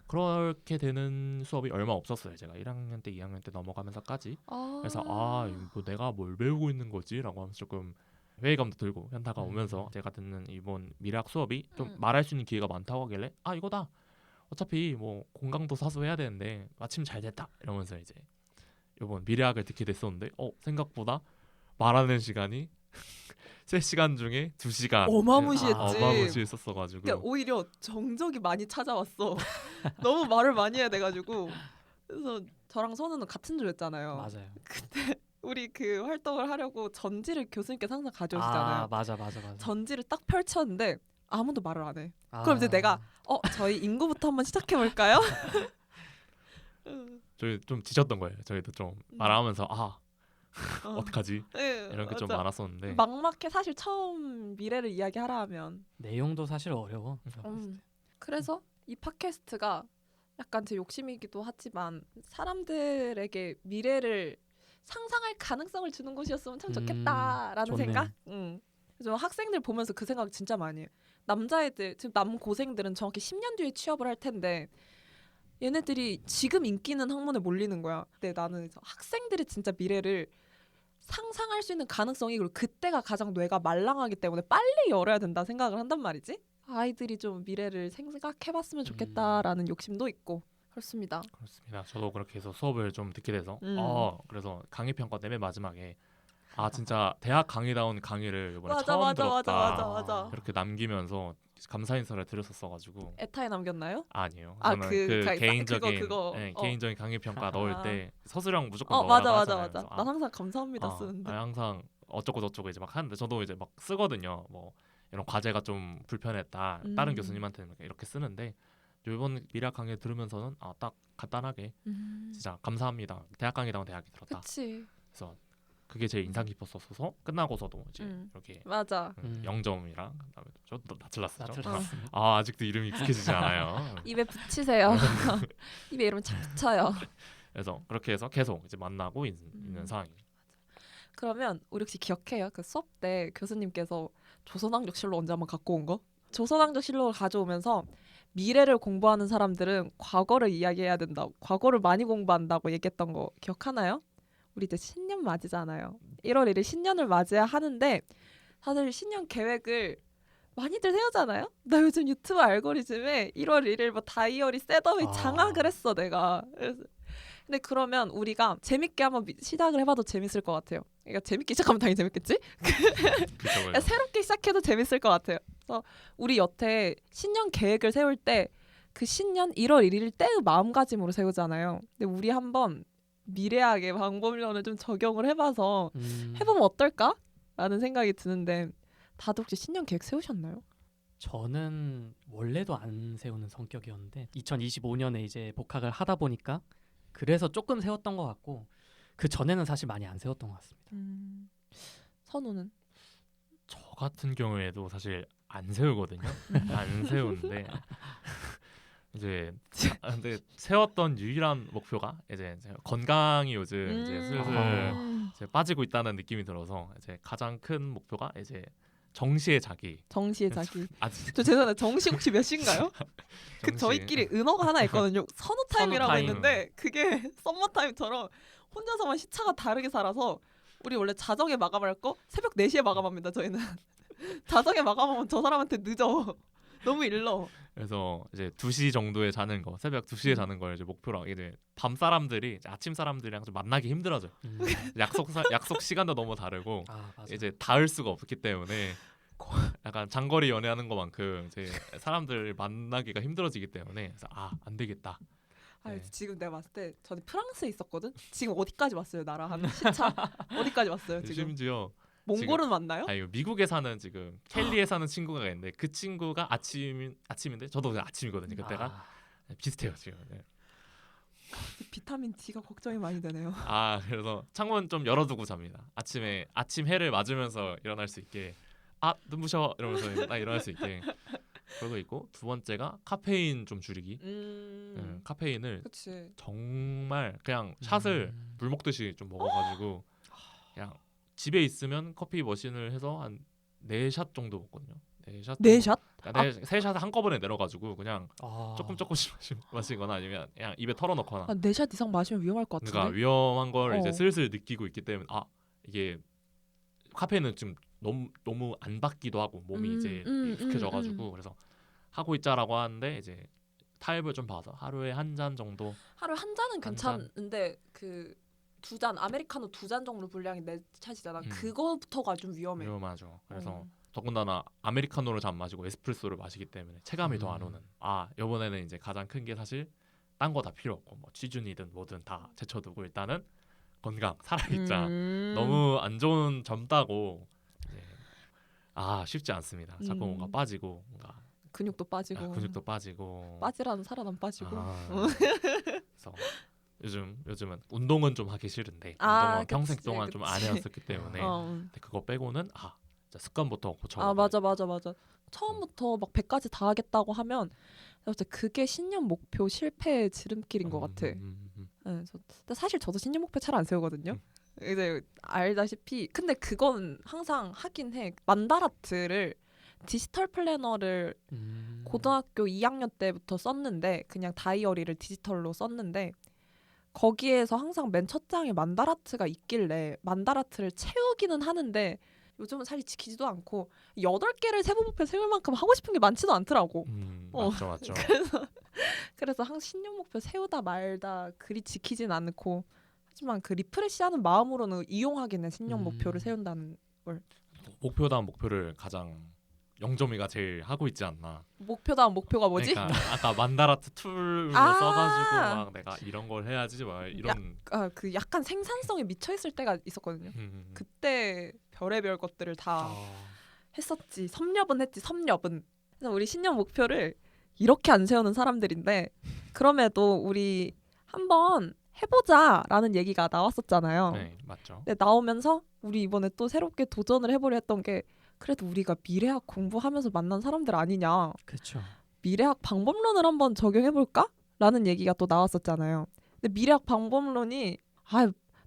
그렇게 되는 수업이 얼마 없었어요. 제가 1학년 때, 2학년 때 넘어가면서까지. 그래서 뭐 내가 뭘 배우고 있는 거지라고 하면서 조금 회의감도 들고 현타가 오면서 제가 듣는 이번 미래학 수업이 좀 말할 수 있는 기회가 많다고 하길래 이거다. 어차피 뭐 공강도 사수해야 되는데 마침 잘 됐다 이러면서 이제 이번 미래학을 듣게 됐었는데 생각보다 말하는 시간이 3시간 중에 2시간 어마무시했지. 어마무시했었어가지고 그러니까 오히려 정적이 많이 찾아왔어. 너무 말을 많이 해야 돼가지고. 그래서 저랑 선우는 같은 조였잖아요. 맞아요. 그때 우리 그 활동을 하려고 전지를 교수님께서 항상 가져오시잖아요. 맞아. 전지를 딱 펼쳤는데 아무도 말을 안 해. 그럼 이제 내가 저희 인구부터 한번 시작해 볼까요? 저희 좀 지쳤던 거예요. 저희도 좀 말하면서 어떡하지? 이런 게 좀 많았었는데 막막해. 사실 처음 미래를 이야기하라 하면 내용도 사실 어려워. 그래서 이 팟캐스트가 약간 제 욕심이기도 하지만 사람들에게 미래를 상상할 가능성을 주는 곳이었으면 참 좋겠다라는 좋네. 생각. 그래서 학생들 보면서 그 생각 진짜 많이 해요. 남자애들, 지금 남고생들은 정확히 10년 뒤에 취업을 할 텐데 얘네들이 지금 인기는 학문에 몰리는 거야. 근데 나는 학생들이 진짜 미래를 상상할 수 있는 가능성이, 그리고 그때가 가장 뇌가 말랑하기 때문에 빨리 열어야 된다 생각을 한단 말이지. 아이들이 좀 미래를 생각해봤으면 좋겠다라는 욕심도 있고 그렇습니다. 저도 그렇게 해서 수업을 좀 듣게 돼서 그래서 강의 평가 때문에 마지막에 진짜 대학 강의다운 강의를 이번에 처음 들었다. 맞아. 이렇게 남기면서 감사 인사를 드렸었어가지고. 에타에 남겼나요? 아니요. 아, 저는 그 개인적인 그거. 개인적인 강의 평가 넣을 때 서술형 무조건 넣으라고 맞아. 하잖아요. 그래서 난 항상 감사합니다 쓰는데. 항상 어쩌고 저쩌고 이제 막 하는데 저도 이제 막 쓰거든요. 뭐 이런 과제가 좀 불편했다. 다른 교수님한테는 이렇게 쓰는데 이번 미래학 강의 들으면서는 딱 간단하게 진짜 감사합니다. 대학 강의다운 대학이 들었다. 그치. 그래서 그게 제일 인상 깊었어서 끝나고서도 이제 이렇게 맞아. 0점이랑 그다음에 저도 나틀라스죠. 나틀라스. 아직도 이름이 익숙해지지 않아요. 입에 붙이세요. 입에 이름 참 붙여요. 그래서 그렇게 해서 계속 이제 만나고 있는 상황이에요. 그러면 우리 혹시 기억해요? 그 수업 때 교수님께서 조선왕조실록 언제 한번 갖고 온 거? 조선왕조실록을 가져오면서 미래를 공부하는 사람들은 과거를 이야기해야 된다. 과거를 많이 공부한다고 얘기했던 거 기억하나요? 우리 이제 신년 맞이잖아요. 1월 1일 신년을 맞이해야 하는데 다들 신년 계획을 많이들 세우잖아요. 나 요즘 유튜브 알고리즘에 1월 1일 뭐 다이어리 셋업이 장악을 했어 내가. 근데 그러면 우리가 재밌게 한번 시작을 해봐도 재밌을 것 같아요. 그러니까 재밌게 시작하면 당연히 재밌겠지? 그쵸, 새롭게 시작해도 재밌을 것 같아요. 그래서 우리 여태 신년 계획을 세울 때 그 신년 1월 1일 때의 마음가짐으로 세우잖아요. 근데 우리 한번 미래학의 방법론을 좀 적용을 해봐서 해보면 어떨까라는 생각이 드는데 다들 혹시 신년 계획 세우셨나요? 저는 원래도 안 세우는 성격이었는데 2025년에 이제 복학을 하다 보니까 그래서 조금 세웠던 것 같고 그 전에는 사실 많이 안 세웠던 것 같습니다. 선우는? 저 같은 경우에도 사실 안 세우거든요. 안 세우는데 이제 근데 세웠던 유일한 목표가 이제 건강이 요즘 이제 슬슬 이제 빠지고 있다는 느낌이 들어서 이제 가장 큰 목표가 이제 정시의 자기. 정시의 자기. 아직 저 죄송한데 정시 혹시 몇 시인가요? 그 정시. 저희끼리 은어가 하나 있거든요. 선우 타임이라고 타임. 있는데 그게 썸머 타임처럼 혼자서만 시차가 다르게 살아서 우리 원래 자정에 마감할 거 새벽 4시에 마감합니다. 저희는 자정에 마감하면 저 사람한테 늦어. 너무 일러. 그래서 이제 2시 정도에 자는 거, 새벽 2시에 자는 걸 이제 목표로 이제 밤 사람들이 이제 아침 사람들이랑 좀 만나기 힘들어져. 약속 시간도 너무 다르고 맞아. 이제 닿을 수가 없기 때문에 약간 장거리 연애하는 것만큼 이제 사람들 만나기가 힘들어지기 때문에 그래서 안 되겠다. 네. 지금 내가 봤을 때 저는 프랑스에 있었거든. 지금 어디까지 왔어요? 나라 한 시차 어디까지 왔어요? 지금 심지어 몽골은 왔나요? 이거 미국에 사는 지금 켈리에 사는 친구가 있는데 그 친구가 아침인데 저도 그냥 아침이거든요. 그때가 비슷해요 지금. 네. 비타민 D가 걱정이 많이 되네요. 그래서 창문 좀 열어두고 잡니다. 아침에 아침 해를 맞으면서 일어날 수 있게 눈부셔 이러면서 딱 일어날 수 있게 그러고 있고 두 번째가 카페인 좀 줄이기. 카페인을 그치. 정말 그냥 샷을 물 먹듯이 좀 먹어가지고 그냥 집에 있으면 커피 머신을 해서 한 4샷 정도 먹거든요. 4샷? 4샷? 그러니까 3샷 한꺼번에 내려가지고 그냥 조금씩 마시거나 아니면 그냥 입에 털어넣거나 4샷 이상 마시면 위험할 것 같은데. 그러니까 위험한 걸 이제 슬슬 느끼고 있기 때문에 이게 카페인은 지금 너무 안 받기도 하고 몸이 이제 익숙해져가지고 그래서 하고 있자라고 하는데 이제 타협을 좀 봐서 하루에 한 잔 정도. 하루에 한 잔은 괜찮은데 그 2잔 아메리카노 2잔 정도 분량이 4샷이잖아. 그거부터가 좀 위험하죠. 그래서 더군다나 아메리카노를 잘 안 마시고 에스프레소를 마시기 때문에 체감이 더 안 오는. 이번에는 이제 가장 큰 게 사실 딴 거 다 필요 없고 뭐 취준이든 뭐든 다 제쳐두고 일단은 건강 살아있자. 너무 안 좋은 젊다고 이제 쉽지 않습니다. 자꾸 뭔가 빠지고 뭔가 근육도 빠지고 근육도 빠지고 빠지라는 살아남 빠지고. 그래서 요즘은 운동은 좀 하기 싫은데 운동은 그치, 평생 동안 좀 안 해왔었기 때문에 근데 그거 빼고는 진짜 습관부터 고쳐. 맞아. 처음부터 막 100가지 다 하겠다고 하면 그게 신년 목표 실패의 지름길인 것 같아. 근데 사실 저도 신년 목표 잘 안 세우거든요. 이제 알다시피 근데 그건 항상 하긴 해. 만다라트를 디지털 플래너를 고등학교 2학년 때부터 썼는데 그냥 다이어리를 디지털로 썼는데 거기에서 항상 맨 첫 장에 만다라트가 있길래 만다라트를 채우기는 하는데 요즘은 사실 지키지도 않고 8개를 세부 목표 세울 만큼 하고 싶은 게 많지도 않더라고. 맞죠. 그래서 항상 신년 목표 세우다 말다 그리 지키진 않고 하지만 그 리프레시하는 마음으로는 이용하긴 해. 신년 목표를 세운다는 걸. 목표다운 목표를 가장 영점이가 제일 하고 있지 않나. 목표다운 목표가 뭐지? 그러니까 아까 만다라트 툴로 써가지고 막 내가 이런 걸 해야지 막 이런. 그 약간 생산성에 미쳐 있을 때가 있었거든요. 그때 별의별 것들을 다 어, 했었지. 섭렵은 했지. 섭렵은. 그래서 우리 신년 목표를 이렇게 안 세우는 사람들인데 그럼에도 우리 한번 해보자라는 얘기가 나왔었잖아요. 네, 맞죠. 근데 나오면서 우리 이번에 또 새롭게 도전을 해보려 했던 게 그래도 우리가 미래학 공부하면서 만난 사람들 아니냐. 그렇죠. 미래학 방법론을 한번 적용해볼까? 라는 얘기가 또 나왔었잖아요. 근데 미래학 방법론이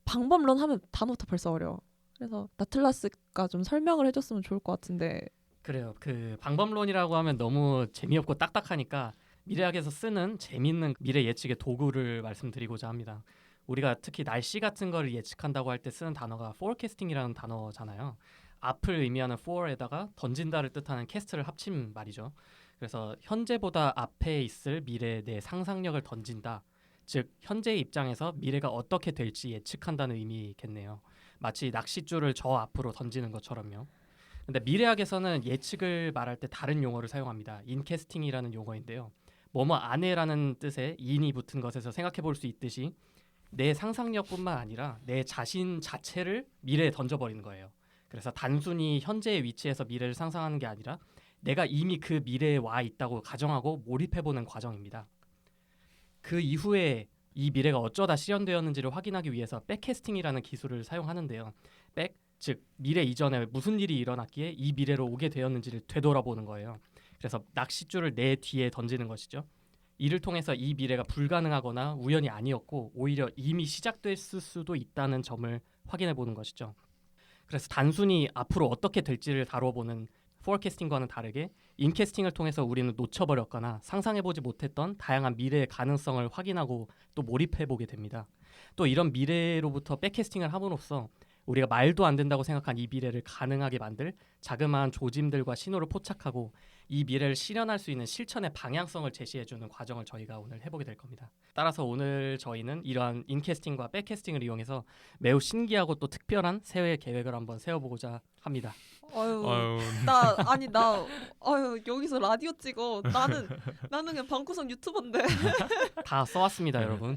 방법론 하면 단어부터 벌써 어려워. 그래서 나틀라스가 좀 설명을 해줬으면 좋을 것 같은데. 그래요. 그 방법론이라고 하면 너무 재미없고 딱딱하니까 미래학에서 쓰는 재밌는 미래 예측의 도구를 말씀드리고자 합니다. 우리가 특히 날씨 같은 거를 예측한다고 할 때 쓰는 단어가 forecasting이라는 단어잖아요. 앞을 의미하는 for에다가 던진다를 뜻하는 cast를 합친 말이죠. 그래서 현재보다 앞에 있을 미래에 내 상상력을 던진다. 즉 현재의 입장에서 미래가 어떻게 될지 예측한다는 의미겠네요. 마치 낚싯줄을 저 앞으로 던지는 것처럼요. 근데 미래학에서는 예측을 말할 때 다른 용어를 사용합니다. 인캐스팅이라는 용어인데요. 뭐뭐 안에라는 뜻의 인이 붙은 것에서 생각해 볼 수 있듯이 내 상상력뿐만 아니라 내 자신 자체를 미래에 던져버리는 거예요. 그래서 단순히 현재의 위치에서 미래를 상상하는 게 아니라 내가 이미 그 미래에 와 있다고 가정하고 몰입해보는 과정입니다. 그 이후에 이 미래가 어쩌다 실현되었는지를 확인하기 위해서 백캐스팅이라는 기술을 사용하는데요. 백, 즉 미래 이전에 무슨 일이 일어났기에 이 미래로 오게 되었는지를 되돌아보는 거예요. 그래서 낚싯줄을 내 뒤에 던지는 것이죠. 이를 통해서 이 미래가 불가능하거나 우연이 아니었고 오히려 이미 시작됐을 수도 있다는 점을 확인해 보는 것이죠. 그래서 단순히 앞으로 어떻게 될지를 다뤄보는 포어캐스팅과는 다르게 인캐스팅을 통해서 우리는 놓쳐버렸거나 상상해보지 못했던 다양한 미래의 가능성을 확인하고 또 몰입해보게 됩니다. 또 이런 미래로부터 백캐스팅을 함으로써 우리가 말도 안 된다고 생각한 이 미래를 가능하게 만들 자그마한 조짐들과 신호를 포착하고 이 미래를 실현할 수 있는 실천의 방향성을 제시해주는 과정을 저희가 오늘 해보게 될 겁니다. 따라서 오늘 저희는 이러한 인캐스팅과 백캐스팅을 이용해서 매우 신기하고 또 특별한 새해 계획을 한번 세워보고자 합니다. 아유, 여기서 라디오 찍어. 나는 그냥 방구석 유튜버인데. 다 써왔습니다, 여러분.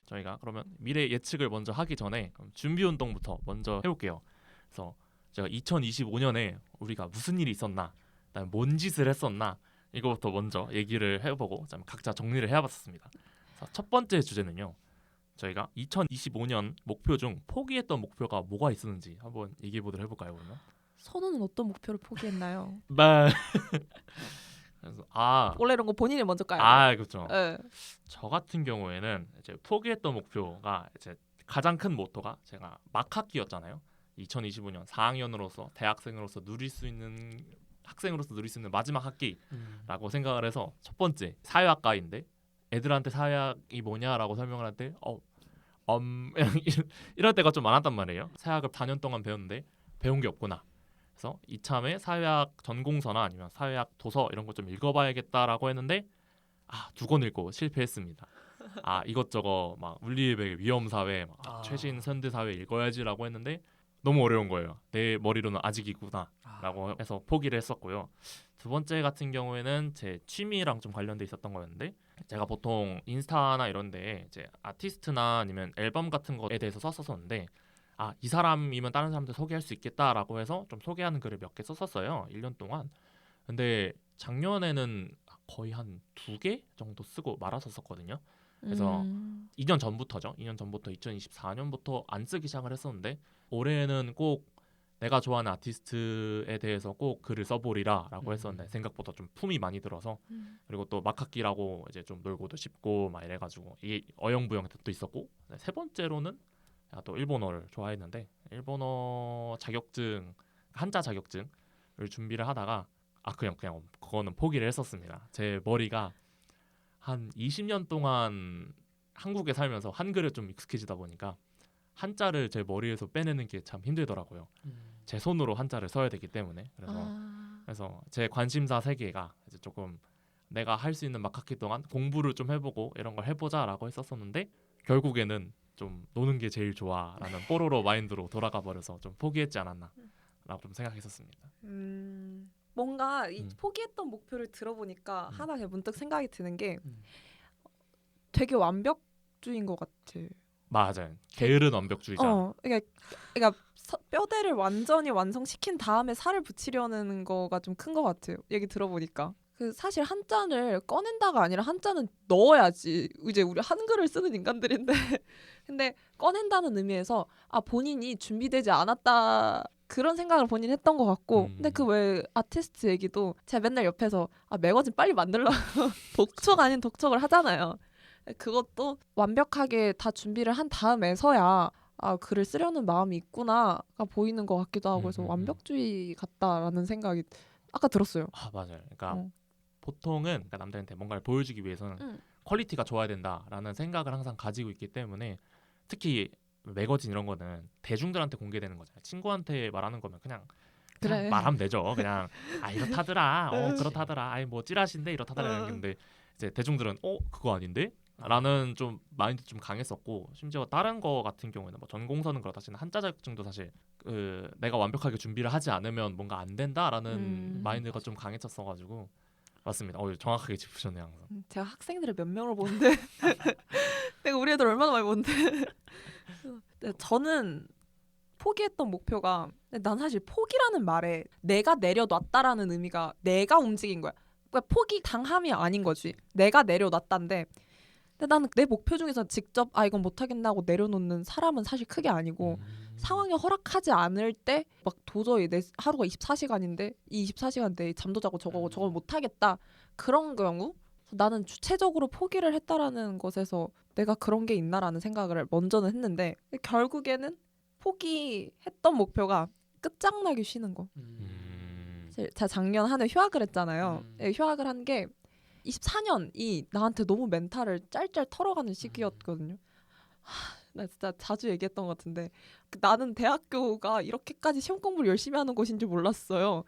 저희가 그러면 미래 예측을 먼저 하기 전에 그럼 준비 운동부터 먼저 해볼게요. 그래서 제가 2025년에 우리가 무슨 일이 있었나, 그다음에 뭔 짓을 했었나 이거부터 먼저 얘기를 해보고 각자 정리를 해봤습니다. 그래서 첫 번째 주제는요. 저희가 2025년 목표 중 포기했던 목표가 뭐가 있었는지 한번 얘기해보도록 해볼까요, 그러면? 선우는 어떤 목표를 포기했나요? 네. 그래서 원래 이런 거 본인이 먼저 까요. 그렇죠. 네. 저 같은 경우에는 이제 포기했던 목표가 이제 가장 큰 모토가 제가 막학기였잖아요. 2025년 4학년으로서 대학생으로서 누릴 수 있는 학생으로서 누릴 수 있는 마지막 학기라고 생각을 해서 첫 번째 사회학과인데 애들한테 사회학이 뭐냐라고 설명을 할 때 이럴 때가 좀 많았단 말이에요. 사회학을 4년 동안 배웠는데 배운 게 없구나. 그래서 이참에 사회학 전공서나 아니면 사회학 도서 이런 거 좀 읽어봐야겠다라고 했는데 2권 읽고 실패했습니다. 이것저것 막 물리배경 위험사회, 최신 현대사회 읽어야지라고 했는데 너무 어려운 거예요. 내 머리로는 아직이구나라고 해서 포기를 했었고요. 두 번째 같은 경우에는 제 취미랑 좀 관련돼 있었던 거였는데 제가 보통 인스타나 이런 데 이제 아티스트나 아니면 앨범 같은 거에 대해서 썼었는데 이 사람이면 다른 사람들 소개할 수 있겠다라고 해서 좀 소개하는 글을 몇 개 썼었어요. 1년 동안. 근데 작년에는 거의 한 2개 정도 쓰고 말았었거든요. 그래서 2년 전부터죠. 2년 전부터 2024년부터 안 쓰기 시작을 했었는데 올해는 꼭 내가 좋아하는 아티스트에 대해서 꼭 글을 써보리라라고 했었는데 생각보다 좀 품이 많이 들어서 그리고 또 막학기라고 이제 좀 놀고도 싶고 막 이래가지고 이게 어영부영 또 있었고 세 번째로는 또 일본어를 좋아했는데 일본어 자격증 한자 자격증을 준비를 하다가 그냥 그거는 포기를 했었습니다. 제 머리가 한 20년 동안 한국에 살면서 한글에 좀 익숙해지다 보니까 한자를 제 머리에서 빼내는 게 참 힘들더라고요. 제 손으로 한자를 써야 되기 때문에 그래서 제 관심사 세계가 이제 조금 내가 할 수 있는 막학기 동안 공부를 좀 해보고 이런 걸 해보자라고 했었었는데 결국에는 좀 노는 게 제일 좋아라는 뽀로로 마인드로 돌아가 버려서 좀 포기했지 않았나라고 좀 생각했었습니다. 뭔가 이 포기했던 목표를 들어보니까 하나 그냥 문득 생각이 드는 게 되게 완벽주의인 것 같아. 맞아요. 게으른 완벽주의자. 그러니까 뼈대를 완전히 완성시킨 다음에 살을 붙이려는 거가 좀 큰 것 같아요. 얘기 들어보니까. 그 사실 한 잔을 꺼낸다가 아니라 한 잔은 넣어야지. 이제 우리 한글을 쓰는 인간들인데 근데 꺼낸다는 의미에서 본인이 준비되지 않았다 그런 생각을 본인이 했던 것 같고 근데 그 외 아티스트 얘기도 제가 맨날 옆에서 매거진 빨리 만들라고 독촉 아닌 독촉을 하잖아요. 그것도 완벽하게 다 준비를 한 다음에서야 글을 쓰려는 마음이 있구나가 보이는 것 같기도 하고 그래서 완벽주의 같다라는 생각이 아까 들었어요. 맞아요. 그러니까 보통은 그러니까 남들한테 뭔가를 보여주기 위해서는 퀄리티가 좋아야 된다라는 생각을 항상 가지고 있기 때문에 특히 매거진 이런 거는 대중들한테 공개되는 거잖아요. 친구한테 말하는 거면 그냥 그래. 말하면 되죠. 그냥 이렇다더라. 그렇다더라. 뭐 찌라시인데 이렇다더라. 근데 이제 대중들은 그거 아닌데? 라는 좀 마인드 좀 강했었고 심지어 다른 거 같은 경우에는 뭐 전공서는 그렇다 치면 한자 자격증도 사실 내가 완벽하게 준비를 하지 않으면 뭔가 안 된다라는 마인드가 좀 강했었어가지고 맞습니다. 정확하게 짚으셨네요. 항상. 제가 학생들을 몇 명을 보는데 내가 우리 애들 얼마나 많이 보는데 저는 포기했던 목표가 난 사실 포기라는 말에 내가 내려놨다라는 의미가 내가 움직인 거야. 그러니까 포기 당함이 아닌 거지. 내가 내려놨단데 근데 나는 내 목표 중에서 직접 이건 못하겠나 하고 내려놓는 사람은 사실 크게 아니고 상황이 허락하지 않을 때 막 도저히 내 하루가 24시간인데 이 24시간 내에 잠도 자고 저걸 못하겠다 그런 경우 나는 주체적으로 포기를 했다라는 것에서 내가 그런 게 있나라는 생각을 먼저는 했는데 결국에는 포기했던 목표가 끝장나게 쉬는 거. 제가 작년 한 해 휴학을 했잖아요. 휴학을 한 게 24년이 나한테 너무 멘탈을 짤짤 털어가는 시기였거든요. 나 진짜 자주 얘기했던 것 같은데 나는 대학교가 이렇게까지 시험 공부를 열심히 하는 곳인지 몰랐어요.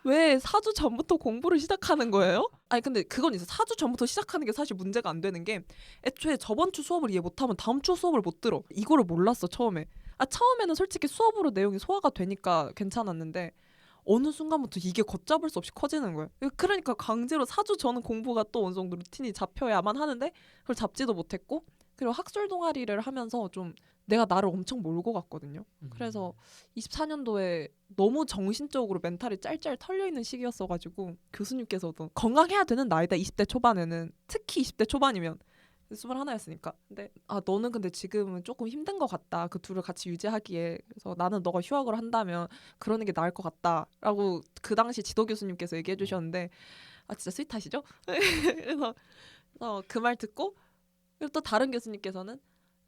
왜 4주 전부터 공부를 시작하는 거예요? 아니 근데 그건 있어. 4주 전부터 시작하는 게 사실 문제가 안 되는 게 애초에 저번 주 수업을 이해 못하면 다음 주 수업을 못 들어. 이거를 몰랐어 처음에. 처음에는 솔직히 수업으로 내용이 소화가 되니까 괜찮았는데 어느 순간부터 이게 걷잡을 수 없이 커지는 거예요. 그러니까 강제로 4주 전은 공부가 또 어느 정도 루틴이 잡혀야만 하는데 그걸 잡지도 못했고 그리고 학술 동아리를 하면서 좀 내가 나를 엄청 몰고 갔거든요. 그래서 24년도에 너무 정신적으로 멘탈이 짤짤 털려있는 시기였어가지고 교수님께서도 건강해야 되는 나이다 20대 초반에는 특히 20대 초반이면 21이었으니까 근데 너는 근데 지금은 조금 힘든 것 같다 그 둘을 같이 유지하기에 그래서 나는 너가 휴학을 한다면 그러는 게 나을 것 같다라고 그 당시 지도 교수님께서 얘기해 주셨는데 진짜 스윗하시죠? 그래서 그 말 듣고 그리고 또 다른 교수님께서는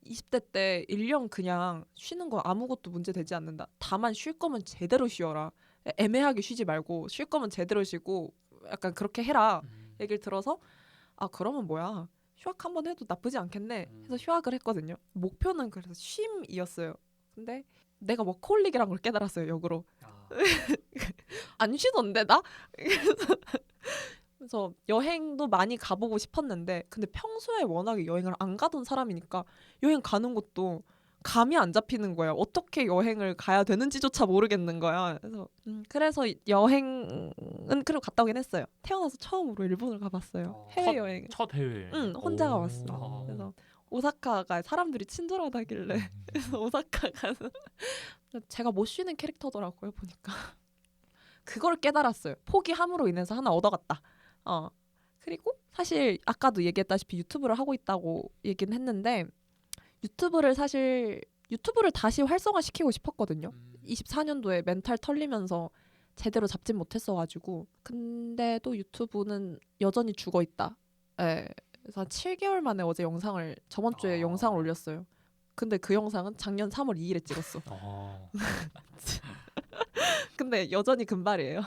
20대 때 1년 그냥 쉬는 거 아무것도 문제 되지 않는다. 다만 쉴 거면 제대로 쉬어라. 애매하게 쉬지 말고 쉴 거면 제대로 쉬고 약간 그렇게 해라. 얘기를 들어서 그러면 뭐야. 휴학 한번 해도 나쁘지 않겠네 해서 휴학을 했거든요. 목표는 그래서 쉼이었어요. 근데 내가 워커홀릭이란 걸 깨달았어요. 역으로. 안 쉬던데 나? 그래서 여행도 많이 가보고 싶었는데 근데 평소에 워낙에 여행을 안 가던 사람이니까 여행 가는 것도 감이 안 잡히는 거야. 어떻게 여행을 가야 되는지조차 모르겠는 거야. 그래서 여행은 그래도 갔다 오긴 했어요. 태어나서 처음으로 일본을 가봤어요. 해외여행. 첫 해외. 혼자 가봤어. 그래서 오사카가 사람들이 친절하다길래 그래서 오사카 가서 제가 못 쉬는 캐릭터더라고요. 보니까 그걸 깨달았어요. 포기함으로 인해서 하나 얻어갔다. 그리고 사실 아까도 얘기했다시피 유튜브를 하고 있다고 얘기는 했는데 유튜브를 다시 활성화시키고 싶었거든요. 24년도에 멘탈 털리면서 제대로 잡진 못했어가지고 근데 또 유튜브는 여전히 죽어있다. 그래서 한 7개월 만에 어제 저번 주에 영상을 올렸어요. 근데 그 영상은 작년 3월 2일에 찍었어. 근데 여전히 금발이에요.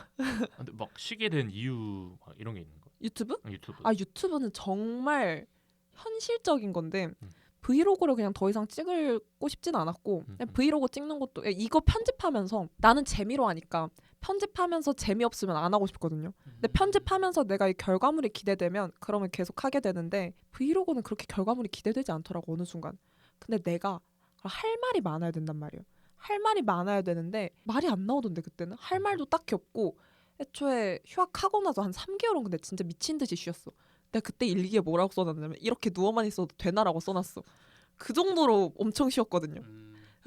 근데 막 쉬게 된 이유 이런 게 있는 거? 유튜브? 유튜브. 유튜브는 정말 현실적인 건데 브이로그를 그냥 더 이상 찍고 싶진 않았고 브이로그 찍는 것도 이거 편집하면서 나는 재미로 하니까 편집하면서 재미없으면 안 하고 싶거든요. 근데 편집하면서 내가 이 결과물이 기대되면 그러면 계속 하게 되는데 브이로그는 그렇게 결과물이 기대되지 않더라고 어느 순간. 근데 내가 할 말이 많아야 된단 말이에요. 할 말이 많아야 되는데 말이 안 나오던데 그때는 할 말도 딱히 없고 애초에 휴학하고 나서 한 3개월은 근데 진짜 미친 듯이 쉬었어. 내가 그때 일기에 뭐라고 써놨냐면 이렇게 누워만 있어도 되나라고 써놨어. 그 정도로 엄청 쉬었거든요.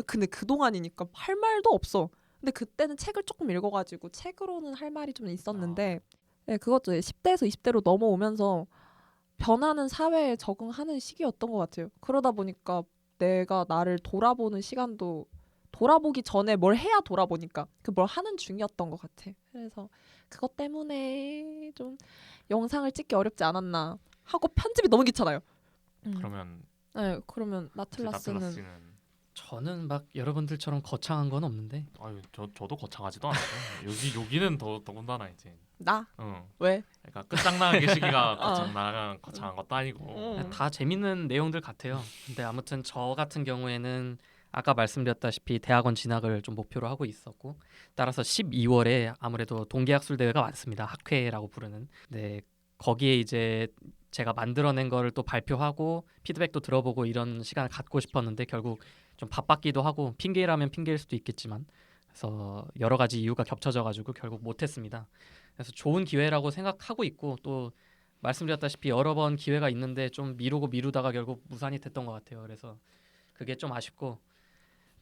근데 그동안이니까 할 말도 없어. 근데 그때는 책을 조금 읽어가지고 책으로는 할 말이 좀 있었는데 네, 그것도 10대에서 20대로 넘어오면서 변하는 사회에 적응하는 시기였던 것 같아요. 그러다 보니까 내가 나를 돌아보는 시간도 돌아보기 전에 뭘 해야 돌아보니까 그 뭘 하는 중이었던 것 같아. 그래서 그것 때문에 좀 영상을 찍기 어렵지 않았나 하고 편집이 너무 귀찮아요. 그러면 네, 그러면 나틀라스는 나틀라스는 저는 막 여러분들처럼 거창한 건 없는데 아유 저도 거창하지도 않아요. 여기는 더군다나 이제 나? 응. 왜? 그러니까 끝장나게 시기가 거창한 것도 아니고 다 재밌는 내용들 같아요. 근데 아무튼 저 같은 경우에는 아까 말씀드렸다시피 대학원 진학을 좀 목표로 하고 있었고 따라서 12월에 아무래도 동계학술 대회가 많습니다. 학회라고 부르는. 네, 거기에 이제 제가 만들어낸 거를 또 발표하고 피드백도 들어보고 이런 시간을 갖고 싶었는데 결국 좀 바빴기도 하고 핑계라면 핑계일 수도 있겠지만 그래서 여러 가지 이유가 겹쳐져 가지고 결국 못했습니다. 그래서 좋은 기회라고 생각하고 있고 또 말씀드렸다시피 여러 번 기회가 있는데 좀 미루다가 결국 무산이 됐던 것 같아요. 그래서 그게 좀 아쉽고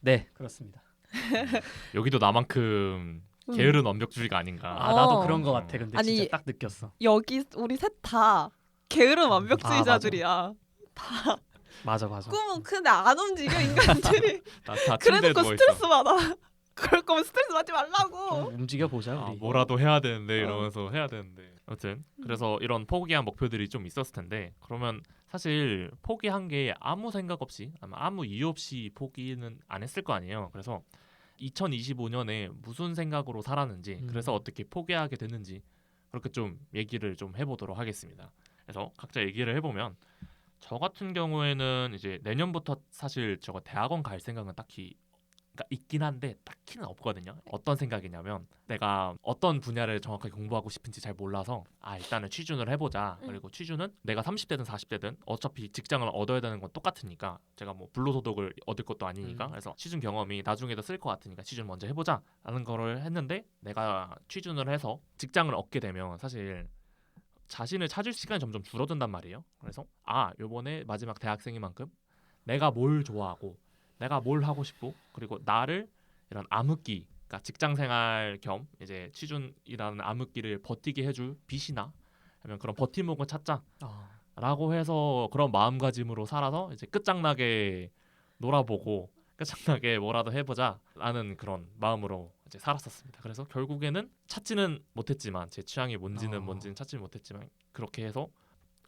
네 그렇습니다. 여기도 나만큼 게으른 완벽주의가 아닌가. 아 나도 어. 그런 것 같아. 근데 아니, 진짜 딱 느꼈어. 여기 우리 셋 다 게으른 완벽주의자들이야. 맞아. 꿈은 크는데 안 움직여 인간들이. 다 침대에 그래놓고 누워 있어. 스트레스 받아. 그럴 거면 스트레스 받지 말라고. 좀 움직여 보자 우리. 뭐라도 해야 되는데 이러면서 해야 되는데. 아무튼 그래서 이런 포기한 목표들이 좀 있었을 텐데 그러면 사실 포기한 게 아무 생각 없이 아무 이유 없이 포기는 안 했을 거 아니에요. 그래서 2025년에 무슨 생각으로 살았는지 그래서 어떻게 포기하게 됐는지 그렇게 좀 얘기를 좀 해보도록 하겠습니다. 그래서 각자 얘기를 해보면 저 같은 경우에는 이제 내년부터 사실 저거 대학원 갈 생각은 딱히 그러니까 있긴 한데 딱히는 없거든요. 어떤 생각이냐면 내가 어떤 분야를 정확하게 공부하고 싶은지 잘 몰라서 일단은 취준을 해보자. 그리고 취준은 내가 30대든 40대든 어차피 직장을 얻어야 되는 건 똑같으니까 제가 뭐 불로소득을 얻을 것도 아니니까 그래서 취준 경험이 나중에도 쓸 것 같으니까 취준 먼저 해보자 라는 거를 했는데 내가 취준을 해서 직장을 얻게 되면 사실 자신을 찾을 시간이 점점 줄어든단 말이에요. 그래서 요번에 마지막 대학생인 만큼 내가 뭘 좋아하고 내가 뭘 하고 싶고 그리고 나를 이런 암흑기 그러니까 직장생활 겸 이제 취준이라는 암흑기를 버티게 해줄 빛이나 아니면 그런 버팀목을 찾자라고 해서 그런 마음가짐으로 살아서 이제 끝장나게 놀아보고 끝장나게 뭐라도 해보자라는 그런 마음으로 이제 살았었습니다. 그래서 결국에는 찾지는 못했지만 제 취향이 뭔지는 찾지 못했지만 그렇게 해서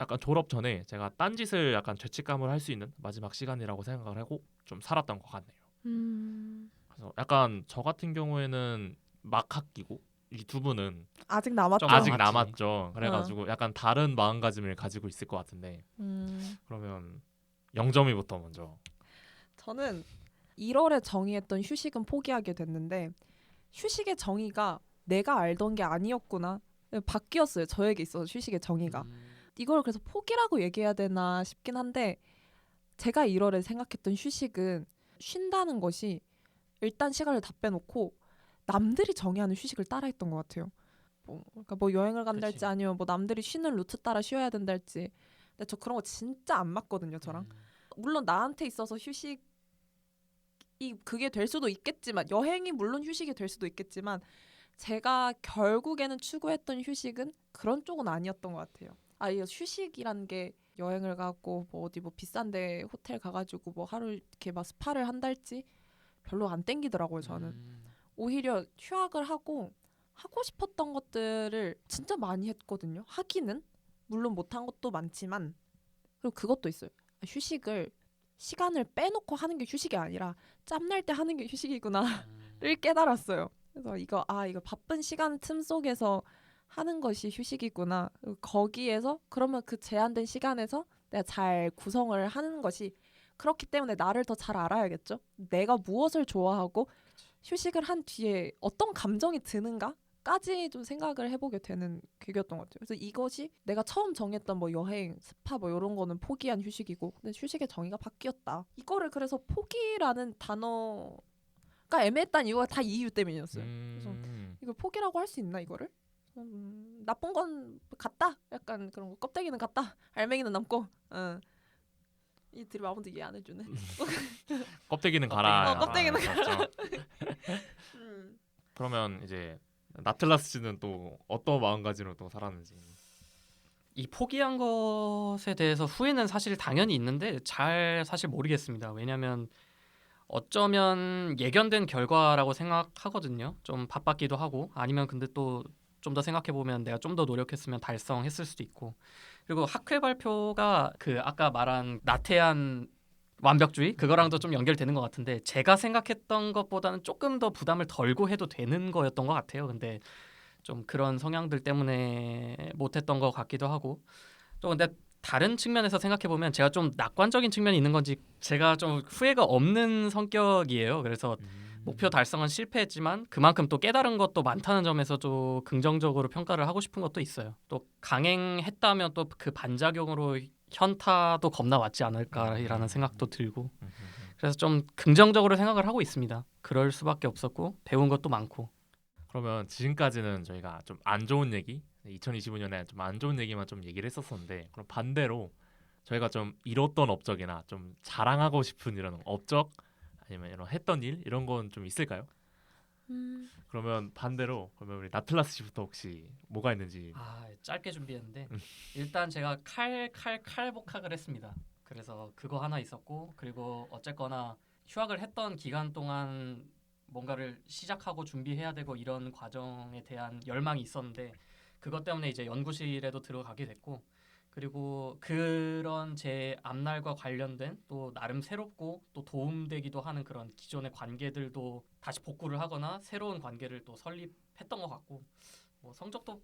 약간 졸업 전에 제가 딴짓을 약간 죄책감을 할 수 있는 마지막 시간이라고 생각을 하고 좀 살았던 것 같네요. 그래서 약간 저 같은 경우에는 막 학기고 이 두 분은 아직 남았죠. 아직 남았지. 남았죠. 그래가지고 약간 다른 마음가짐을 가지고 있을 것 같은데 그러면 영점이부터 먼저. 저는 1월에 정의했던 휴식은 포기하게 됐는데 휴식의 정의가 내가 알던 게 아니었구나. 바뀌었어요. 저에게 있어서 휴식의 정의가. 이걸 그래서 포기라고 얘기해야 되나 싶긴 한데 제가 1월에 생각했던 휴식은 쉰다는 것이 일단 시간을 다 빼놓고 남들이 정의하는 휴식을 따라했던 것 같아요. 그러니까 뭐 여행을 간달지 그치. 아니면 뭐 남들이 쉬는 루트 따라 쉬어야 된달지. 근데 저 그런 거 진짜 안 맞거든요. 저랑. 물론 나한테 있어서 휴식이 그게 될 수도 있겠지만 여행이 물론 휴식이 될 수도 있겠지만 제가 결국에는 추구했던 휴식은 그런 쪽은 아니었던 것 같아요. 이거 휴식이란 게 여행을 가고 뭐 어디 뭐 비싼데 호텔 가가지고 뭐 하루 이렇게 막 스파를 한달지 별로 안 땡기더라고요. 저는 오히려 휴학을 하고 싶었던 것들을 진짜 많이 했거든요. 하기는 물론 못한 것도 많지만 그리고 그것도 있어요. 휴식을 시간을 빼놓고 하는 게 휴식이 아니라 짬날 때 하는 게 휴식이구나를 깨달았어요. 그래서 이거 바쁜 시간 틈 속에서 하는 것이 휴식이구나. 거기에서 그러면 그 제한된 시간에서 내가 잘 구성을 하는 것이 그렇기 때문에 나를 더 잘 알아야겠죠. 내가 무엇을 좋아하고 휴식을 한 뒤에 어떤 감정이 드는가까지 좀 생각을 해보게 되는 계기였던 것 같아요. 그래서 이것이 내가 처음 정했던 뭐 여행, 스파 뭐 이런 거는 포기한 휴식이고 근데 휴식의 정의가 바뀌었다. 이거를 그래서 포기라는 단어가 애매했다는 이유가 다 이 이유 때문이었어요. 그래서 이걸 포기라고 할 수 있나 이거를? 나쁜 건 같다. 약간 그런 거. 껍데기는 같다. 알맹이는 남고. 이 드립 아무도 이해 안 해주네. 껍데기는 가라. 껍데기는 맞죠? 음. 그러면 이제 나틀라스 씨는 또 어떤 마음가짐으로 또 살았는지. 이 포기한 것에 대해서 후회는 사실 당연히 있는데 잘 사실 모르겠습니다. 왜냐하면 어쩌면 예견된 결과라고 생각하거든요. 좀 바빴기도 하고 아니면 근데 또 좀 더 생각해 보면 내가 좀 더 노력했으면 달성했을 수도 있고. 그리고 학회 발표가 그 아까 말한 나태한 완벽주의 그거랑도 좀 연결되는 것 같은데 제가 생각했던 것보다는 조금 더 부담을 덜고 해도 되는 거였던 것 같아요. 근데 좀 그런 성향들 때문에 못했던 것 같기도 하고 또 근데 다른 측면에서 생각해 보면 제가 좀 낙관적인 측면이 있는 건지 제가 좀 후회가 없는 성격이에요. 그래서 목표 달성은 실패했지만 그만큼 또 깨달은 것도 많다는 점에서도 긍정적으로 평가를 하고 싶은 것도 있어요. 또 강행했다면 또 그 반작용으로 현타도 겁나 왔지 않을까라는 생각도 들고 그래서 좀 긍정적으로 생각을 하고 있습니다. 그럴 수밖에 없었고 배운 것도 많고. 그러면 지금까지는 저희가 좀 안 좋은 얘기, 2025년에 좀 안 좋은 얘기만 좀 얘기를 했었었는데 그럼 반대로 저희가 좀 이뤘던 업적이나 좀 자랑하고 싶은 이런 업적 아니면 이런 했던 일 이런 건 좀 있을까요? 그러면 반대로 그러면 우리 나틀라스 씨부터 혹시 뭐가 있는지. 짧게 준비했는데 일단 제가 칼복학을 했습니다. 그래서 그거 하나 있었고 그리고 어쨌거나 휴학을 했던 기간 동안 뭔가를 시작하고 준비해야 되고 이런 과정에 대한 열망이 있었는데 그것 때문에 이제 연구실에도 들어가게 됐고 그리고 그런 제 앞날과 관련된 또 나름 새롭고 또 도움되기도 하는 그런 기존의 관계들도 다시 복구를 하거나 새로운 관계를 또 설립했던 것 같고 뭐 성적도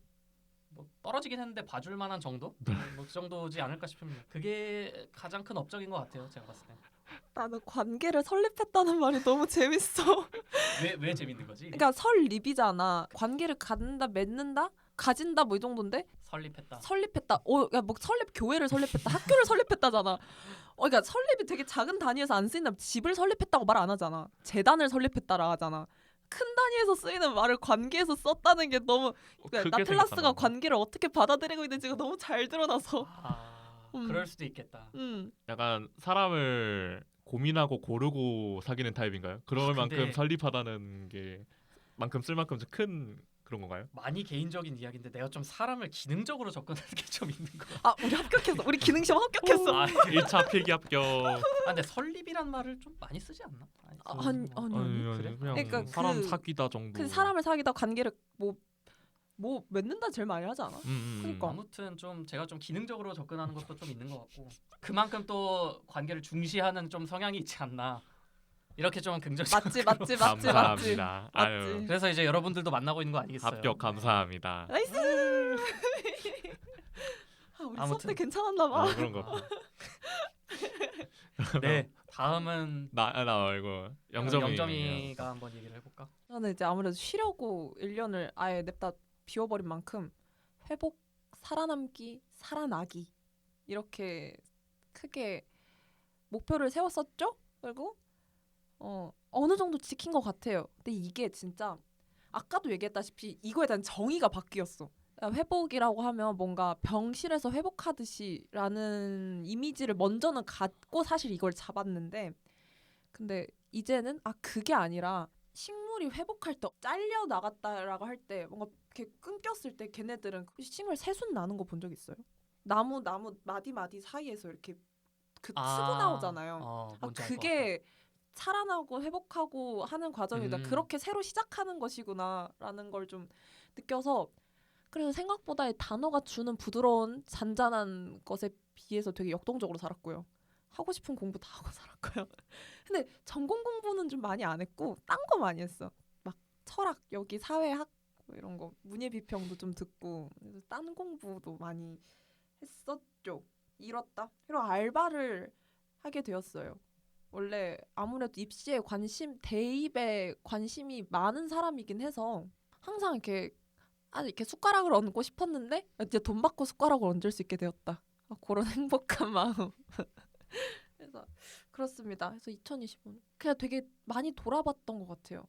뭐 떨어지긴 했는데 봐줄 만한 정도? 뭐 그 정도지 않을까 싶습니다. 그게 가장 큰 업적인 것 같아요. 제가 봤을 때. 나는 관계를 설립했다는 말이 너무 재밌어. 왜 재밌는 거지? 그러니까 설립이잖아. 관계를 갖는다, 맺는다, 가진다 뭐 이 정도인데 설립했다. 설립했다. 야, 뭐 설립 교회를 설립했다, 학교를 설립했다잖아. 그러니까 설립이 되게 작은 단위에서 안 쓰인다. 집을 설립했다고 말 안 하잖아. 재단을 설립했다라 하잖아. 큰 단위에서 쓰이는 말을 관계에서 썼다는 게 너무 그러니까 크게 나틀라스가 생각한다. 관계를 어떻게 받아들이고 있는지가 너무 잘 드러나서. 그럴 수도 있겠다. 약간 사람을 고민하고 고르고 사귀는 타입인가요? 그럴 근데- 만큼 설립하다는 게 만큼 쓸 만큼 좀 큰 그런 건가요? 많이 개인적인 이야기인데 내가 좀 사람을 기능적으로 접근하는 게 좀 있는 거 같아. 우리 합격했어. 우리 기능 시험 합격했어. 아, 1차 필기 합격. 근데 설립이란 말을 좀 많이 쓰지 않나? 아니. 그래? 그냥 그러니까 사람 그- 사귀다 정도. 그 사람을 사귀다 관계를 뭐 맺는다 제일 많이 하지 않아? 그러니까. 아무튼 좀 제가 좀 기능적으로 접근하는 것도 좀 있는 것 같고 그만큼 또 관계를 중시하는 좀 성향이 있지 않나 이렇게 좀 긍정적으로 맞지. 감사합니다. 맞지. 아유, 그래서 이제 여러분들도 만나고 있는 거 아니겠어요? 합격 감사합니다. 나이스. 우리 수업 아무튼. 때 괜찮았나 봐. 그런 거. 네, 다음은 나 말고 영점이. 영점이가 한번 얘기를 해볼까? 저는 이제 아무래도 쉬려고 1년을 아예 냅다 비워버린 만큼 회복, 살아남기, 살아나기 이렇게 크게 목표를 세웠었죠. 그리고 어느 정도 지킨 것 같아요. 근데 이게 진짜 아까도 얘기했다시피 이거에 대한 정의가 바뀌었어. 회복이라고 하면 뭔가 병실에서 회복하듯이라는 이미지를 먼저는 갖고 사실 이걸 잡았는데 근데 이제는 그게 아니라 식물이 회복할 때 잘려 나갔다라고 할 때 뭔가 이렇게 끊겼을 때 걔네들은 식물 새순 나는 거 본 적 있어요? 나무 마디 사이에서 이렇게 치고 나오잖아요. 뭔지 알것 그게 살아나고 회복하고 하는 과정이다. 음. 그렇게 새로 시작하는 것이구나라는 걸 좀 느껴서 그래서 생각보다 이 단어가 주는 부드러운 잔잔한 것에 비해서 되게 역동적으로 살았고요. 하고 싶은 공부 다 하고 살았고요. 근데 전공 공부는 좀 많이 안 했고 딴 거 많이 했어. 막 철학, 여기 사회학 뭐 이런 거 문예 비평도 좀 듣고 그래서 딴 공부도 많이 했었죠. 잃었다. 그리고 알바를 하게 되었어요. 원래 아무래도 입시에 대입에 관심이 많은 사람이긴 해서 항상 이렇게 이렇게 숟가락을 얹고 싶었는데 이제 돈 받고 숟가락을 얹을 수 있게 되었다. 그런 행복한 마음. 그래서 그렇습니다. 그래서 2025년 그냥 되게 많이 돌아봤던 것 같아요.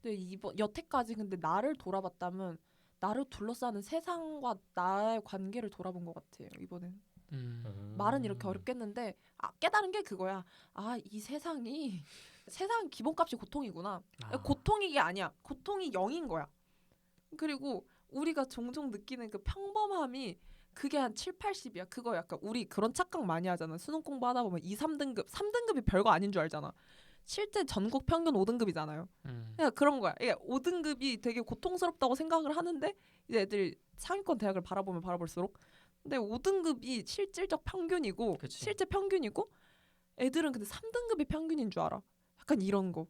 근데 여태까지 근데 나를 돌아봤다면 나를 둘러싸는 세상과 나의 관계를 돌아본 것 같아요. 이번엔. 말은 이렇게 어렵겠는데 깨달은 게 그거야. 이 세상이 세상 기본값이 고통이구나. 고통이 게 아니야. 고통이 0인 거야. 그리고 우리가 종종 느끼는 그 평범함이 그게 한 7, 80이야. 그거 약간 우리 그런 착각 많이 하잖아. 수능 공부하다 보면 2, 3등급, 3등급이 별거 아닌 줄 알잖아. 실제 전국 평균 5등급이잖아요. 그러니까 그런 거야. 이게 5등급이 되게 고통스럽다고 생각을 하는데 이제 애들이 상위권 대학을 바라보면 바라볼수록 근데 5등급이 실질적 평균이고 그치. 실제 평균이고 애들은 근데 3등급이 평균인 줄 알아. 약간 이런 거.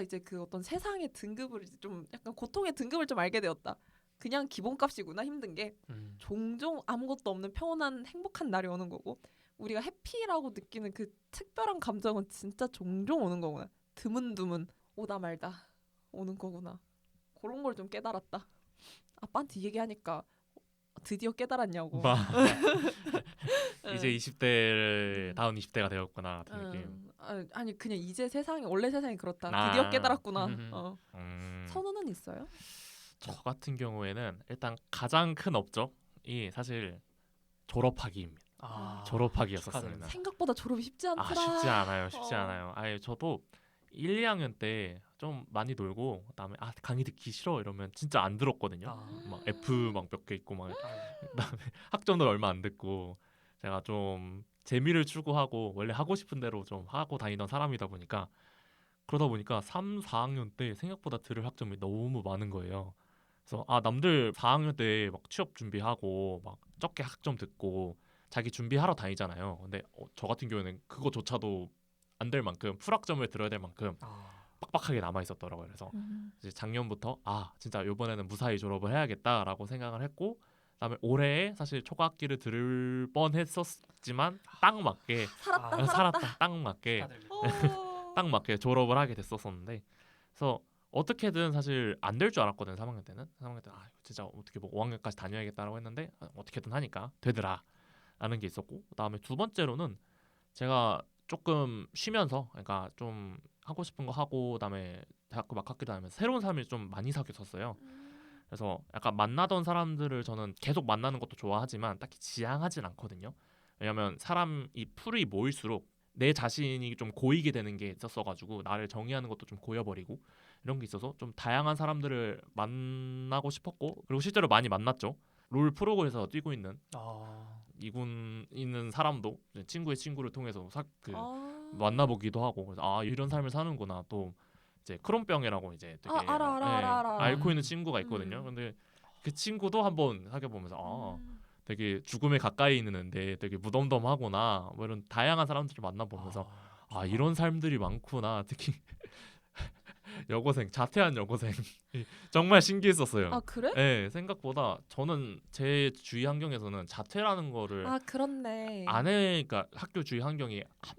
이제 그 어떤 세상의 등급을 이제 좀 약간 고통의 등급을 좀 알게 되었다. 그냥 기본값이구나 힘든 게 종종 아무것도 없는 평온한 행복한 날이 오는 거고 우리가 해피라고 느끼는 그 특별한 감정은 진짜 종종 오는 거구나. 드문드문 오다 말다 오는 거구나. 그런 걸 좀 깨달았다. 아빠한테 이 얘기하니까 드디어 깨달았냐고. 이제 20대를 다운 20대가 되었구나 같은 느낌. 아니 그냥 이제 세상이 원래 세상이 그렇다. 아. 드디어 깨달았구나. 선우는 있어요? 저 같은 경우에는 일단 가장 큰 업적이 사실 졸업하기입니다. 졸업하기였었습니다. 생각보다 졸업이 쉽지 않더라. 쉽지 않아요. 쉽지 않아요. 저도 1, 2학년 때 좀 많이 놀고 그다음에 강의 듣기 싫어 이러면 진짜 안 들었거든요. 막 F 막 몇 개 있고 막 그다음에 학점도 얼마 안 듣고 제가 좀 재미를 추구하고 원래 하고 싶은 대로 좀 하고 다니던 사람이다 보니까 그러다 보니까 3, 4학년 때 생각보다 들을 학점이 너무 많은 거예요. 그래서 남들 4학년 때 막 취업 준비하고 막 적게 학점 듣고 자기 준비하러 다니잖아요. 근데 저 같은 경우에는 그거조차도 안 될 만큼 풀학점을 들어야 될 만큼 빡빡하게 남아 있었더라고요. 그래서 이제 작년부터 진짜 이번에는 무사히 졸업을 해야겠다라고 생각을 했고 그다음에 올해에 사실 초과학기를 들을 뻔했었지만 딱 맞게 살았다. 딱 맞게 딱 맞게 졸업을 하게 됐었는데 그래서 어떻게든 사실 안 될 줄 알았거든요. 3학년 때는 진짜 어떻게 뭐 5학년까지 다녀야겠다라고 했는데 어떻게든 하니까 되더라 라는 게 있었고 그다음에 두 번째로는 제가 조금 쉬면서 그러니까 좀 하고 싶은 거 하고 그다음에 대학교 막 학기 다니면서 새로운 사람을 좀 많이 사귀었었어요. 그래서 약간 만나던 사람들을 저는 계속 만나는 것도 좋아하지만 딱히 지향하진 않거든요. 왜냐면 사람이 풀이 모일수록 내 자신이 좀 고이게 되는 게 있었어가지고 나를 정의하는 것도 좀 고여버리고 이런 게 있어서 좀 다양한 사람들을 만나고 싶었고 그리고 실제로 많이 만났죠. 롤 프로그에서 뛰고 있는 2군 있는 사람도 친구의 친구를 통해서 만나보기도 하고 그래서 이런 삶을 사는구나. 또 이제 크론병이라고 이제 되게 알아. 앓고 있는 친구가 있거든요. 근데 그 친구도 한번 사귀어보면서 되게 죽음에 가까이 있는데 되게 무덤덤하구나 뭐 이런 다양한 사람들을 만나보면서 이런 삶들이 많구나. 특히 여고생 자퇴한 여고생 정말 신기했었어요. 그래? 네, 생각보다 저는 제 주위 환경에서는 자퇴라는 거를 그렇네. 그러니까 학교 주위 환경이 한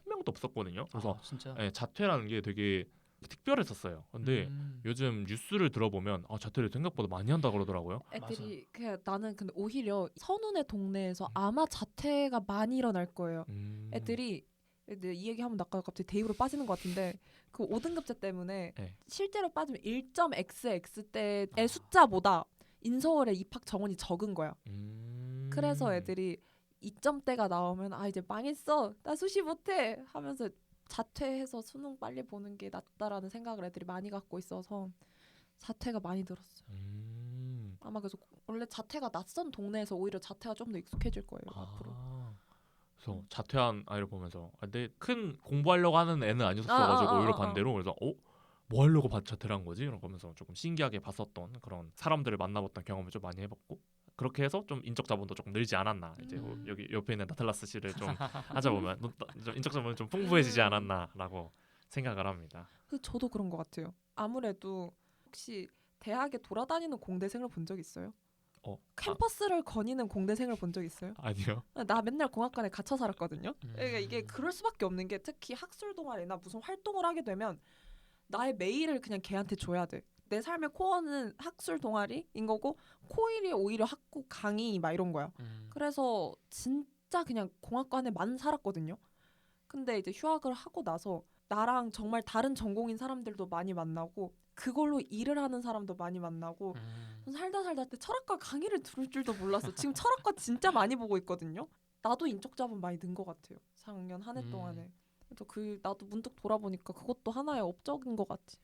명도 없었거든요. 그래서 진짜? 네, 자퇴라는 게 되게 특별했었어요. 근데 요즘 뉴스를 들어보면 자퇴를 생각보다 많이 한다 그러더라고요. 애들이 나는 근데 오히려 선운의 동네에서 아마 자퇴가 많이 일어날 거예요. 애들이 이 얘기하면 아까 갑자기 대입으로 빠지는 것 같은데 그 5등급제 때문에 실제로 빠지면 1.xx 때의 숫자보다 인서울의 입학 정원이 적은 거야. 그래서 애들이 2점대가 나오면 이제 망했어. 나 수시 못해 하면서 자퇴해서 수능 빨리 보는 게 낫다라는 생각을 애들이 많이 갖고 있어서 자퇴가 많이 늘었어요. 아마 그래서 원래 자퇴가 낯선 동네에서 오히려 자퇴가 좀 더 익숙해질 거예요. 앞으로. 그래서 자퇴한 아이를 보면서 근데 큰 공부하려고 하는 애는 아니었어가지고 오히려 반대로 그래서 뭐 하려고 자퇴를 한 거지? 이러면서 조금 신기하게 봤었던 그런 사람들을 만나봤던 경험을 좀 많이 해봤고 그렇게 해서 좀 인적 자본도 조금 늘지 않았나. 이제 여기 옆에 있는 나탈라스 씨를 좀 하자 보면 좀 인적 자본이 좀 풍부해지지 않았나라고 생각을 합니다. 저도 그런 것 같아요. 아무래도 혹시 대학에 돌아다니는 공대생을 본 적 있어요? 캠퍼스를 거니는 공대생을 본 적 있어요? 아니요. 나 맨날 공학관에 갇혀 살았거든요. 그러니까 이게 그럴 수밖에 없는 게 특히 학술 동아리나 무슨 활동을 하게 되면 나의 메일을 그냥 걔한테 줘야 돼. 내 삶의 코어는 학술 동아리인 거고 코일이 오히려 학부 강의 막 이런 거야. 그래서 진짜 그냥 공학관에만 살았거든요. 근데 이제 휴학을 하고 나서 나랑 정말 다른 전공인 사람들도 많이 만나고 그걸로 일을 하는 사람도 많이 만나고 살다 철학과 강의를 들을 줄도 몰랐어. 지금 철학과 진짜 많이 보고 있거든요. 나도 인적 자본 많이 는 것 같아요. 4학년 한 해 동안에. 그래서 나도 문득 돌아보니까 그것도 하나의 업적인 것 같지.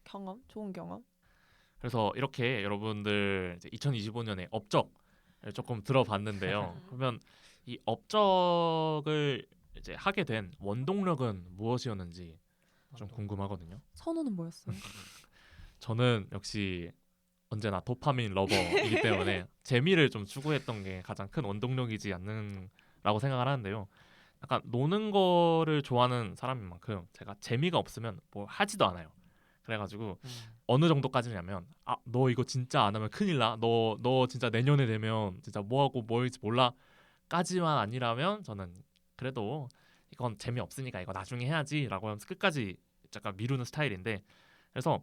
경험, 좋은 경험. 그래서 이렇게 여러분들 이제 2025년에 업적을 조금 들어봤는데요. 그러면 이 업적을 이제 하게 된 원동력은 무엇이었는지 좀 궁금하거든요. 선우는 뭐였어요? 저는 역시 언제나 도파민 러버이기 때문에 재미를 좀 추구했던 게 가장 큰 원동력이지 않는라고 생각을 하는데요. 약간 노는 거를 좋아하는 사람인 만큼 제가 재미가 없으면 뭐 하지도 않아요. 그래가지고 어느 정도까지냐면 너 이거 진짜 안 하면 큰일 나. 너 진짜 내년에 되면 진짜 뭐 하고 뭐 할지 몰라. 까지만 아니라면 저는 그래도 이건 재미없으니까 이거 나중에 해야지라고 하면서 끝까지 약간 미루는 스타일인데 그래서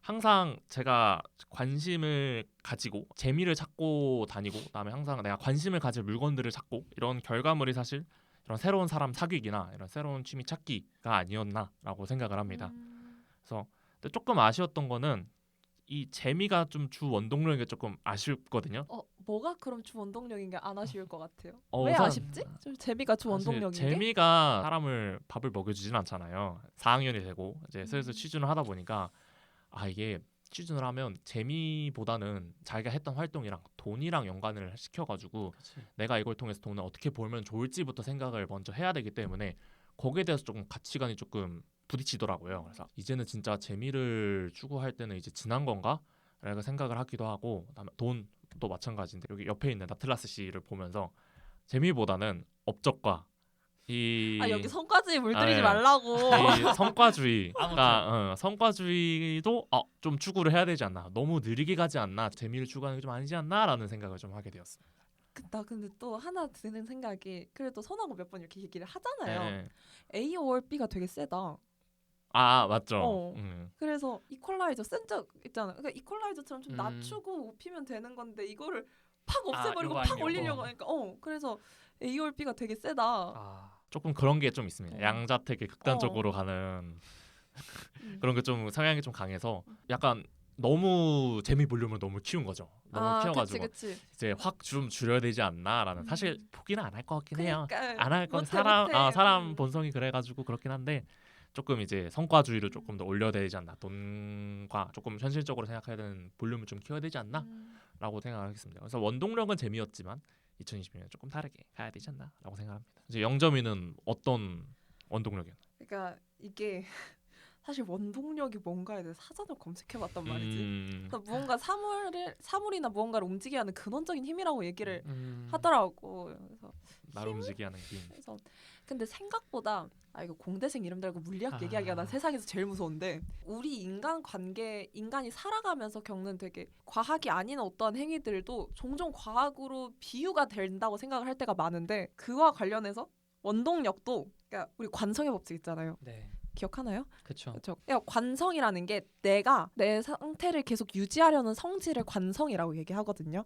항상 제가 관심을 가지고 재미를 찾고 다니고 그다음에 항상 내가 관심을 가질 물건들을 찾고 이런 결과물이 사실 이런 새로운 사람 사귀기나 이런 새로운 취미 찾기가 아니었나라고 생각을 합니다. 그래서 근데 조금 아쉬웠던 거는 이 재미가 좀 주 원동력이 조금 아쉽거든요. 뭐가 그럼 주 원동력인 게 안 아쉬울 것 같아요. 어, 왜 우선 아쉽지? 좀 재미가 주 사실 원동력인 게? 재미가 사람을 밥을 먹여주진 않잖아요. 4학년이 되고 이제 슬슬 취준을 하다 보니까 이게 취준을 하면 재미보다는 자기가 했던 활동이랑 돈이랑 연관을 시켜가지고 그치. 내가 이걸 통해서 돈을 어떻게 벌면 좋을지부터 생각을 먼저 해야 되기 때문에 거기에 대해서 조금 가치관이 조금 부딪히더라고요. 그래서 이제는 진짜 재미를 추구할 때는 이제 지난 건가? 라고 생각을 하기도 하고 그다음에 돈도 마찬가지인데 여기 옆에 있는 나틀라스 씨를 보면서 재미보다는 업적과 여기 성과주의 물들이지 예. 말라고. 이 성과주의가 성과주의도 좀 추구를 해야 되지 않나. 너무 느리게 가지 않나. 재미를 추구하는 게 좀 아니지 않나라는 생각을 좀 하게 되었습니다. 나 근데 또 하나 드는 생각이 그래도 선하고 몇 번 이렇게 얘기를 하잖아요. 예. A or B가 되게 세다. 맞죠. 그래서 이퀄라이저 쓴 적 있잖아. 그러니까 이퀄라이저처럼 좀 음. 낮추고 높이면 되는 건데 이거를 팍 없애버리고 이거 팍 아니에요. 올리려고 하니까 그래서 A or B가 되게 세다. 조금 그런 게 좀 있습니다. 양자택일 극단적으로 가는 그런 게 좀 성향이 좀 강해서 약간 너무 재미 보려면 너무 키운 거죠. 너무 키워가지고 그치. 이제 확 좀 줄여야 되지 않나라는 사실 포기는 안 할 것 같긴 해요. 그러니까 안 할 건 못해. 사람 본성이 그래가지고 그렇긴 한데 조금 이제 성과주의를 조금 더 올려야 되지 않나. 돈과 조금 현실적으로 생각해야 되는 볼륨을 좀 키워야 되지 않나라고 생각을 하겠습니다. 그래서 원동력은 재미였지만 2020년에 조금 다르게 가야 되지 않나라고 생각합니다. 이제 영점이는 어떤 원동력이었나요? 그러니까 이게 사실 원동력이 뭔가에 대해 사전을 검색해봤단 말이지. 그래서 무언가 사물이나 무언가를 움직이게 하는 근원적인 힘이라고 얘기를 하더라고. 그래서 나를 움직이게 하는 힘. 그래서 근데 생각보다 이거 공대생 이름 달고 물리학 얘기하기가 난 세상에서 제일 무서운데 우리 인간이 살아가면서 겪는 되게 과학이 아닌 어떠한 행위들도 종종 과학으로 비유가 된다고 생각을 할 때가 많은데 그와 관련해서 원동력도 그러니까 우리 관성의 법칙 있잖아요. 네. 기억하나요? 그렇죠. 그러니까 관성이라는 게 내가 내 상태를 계속 유지하려는 성질을 관성이라고 얘기하거든요.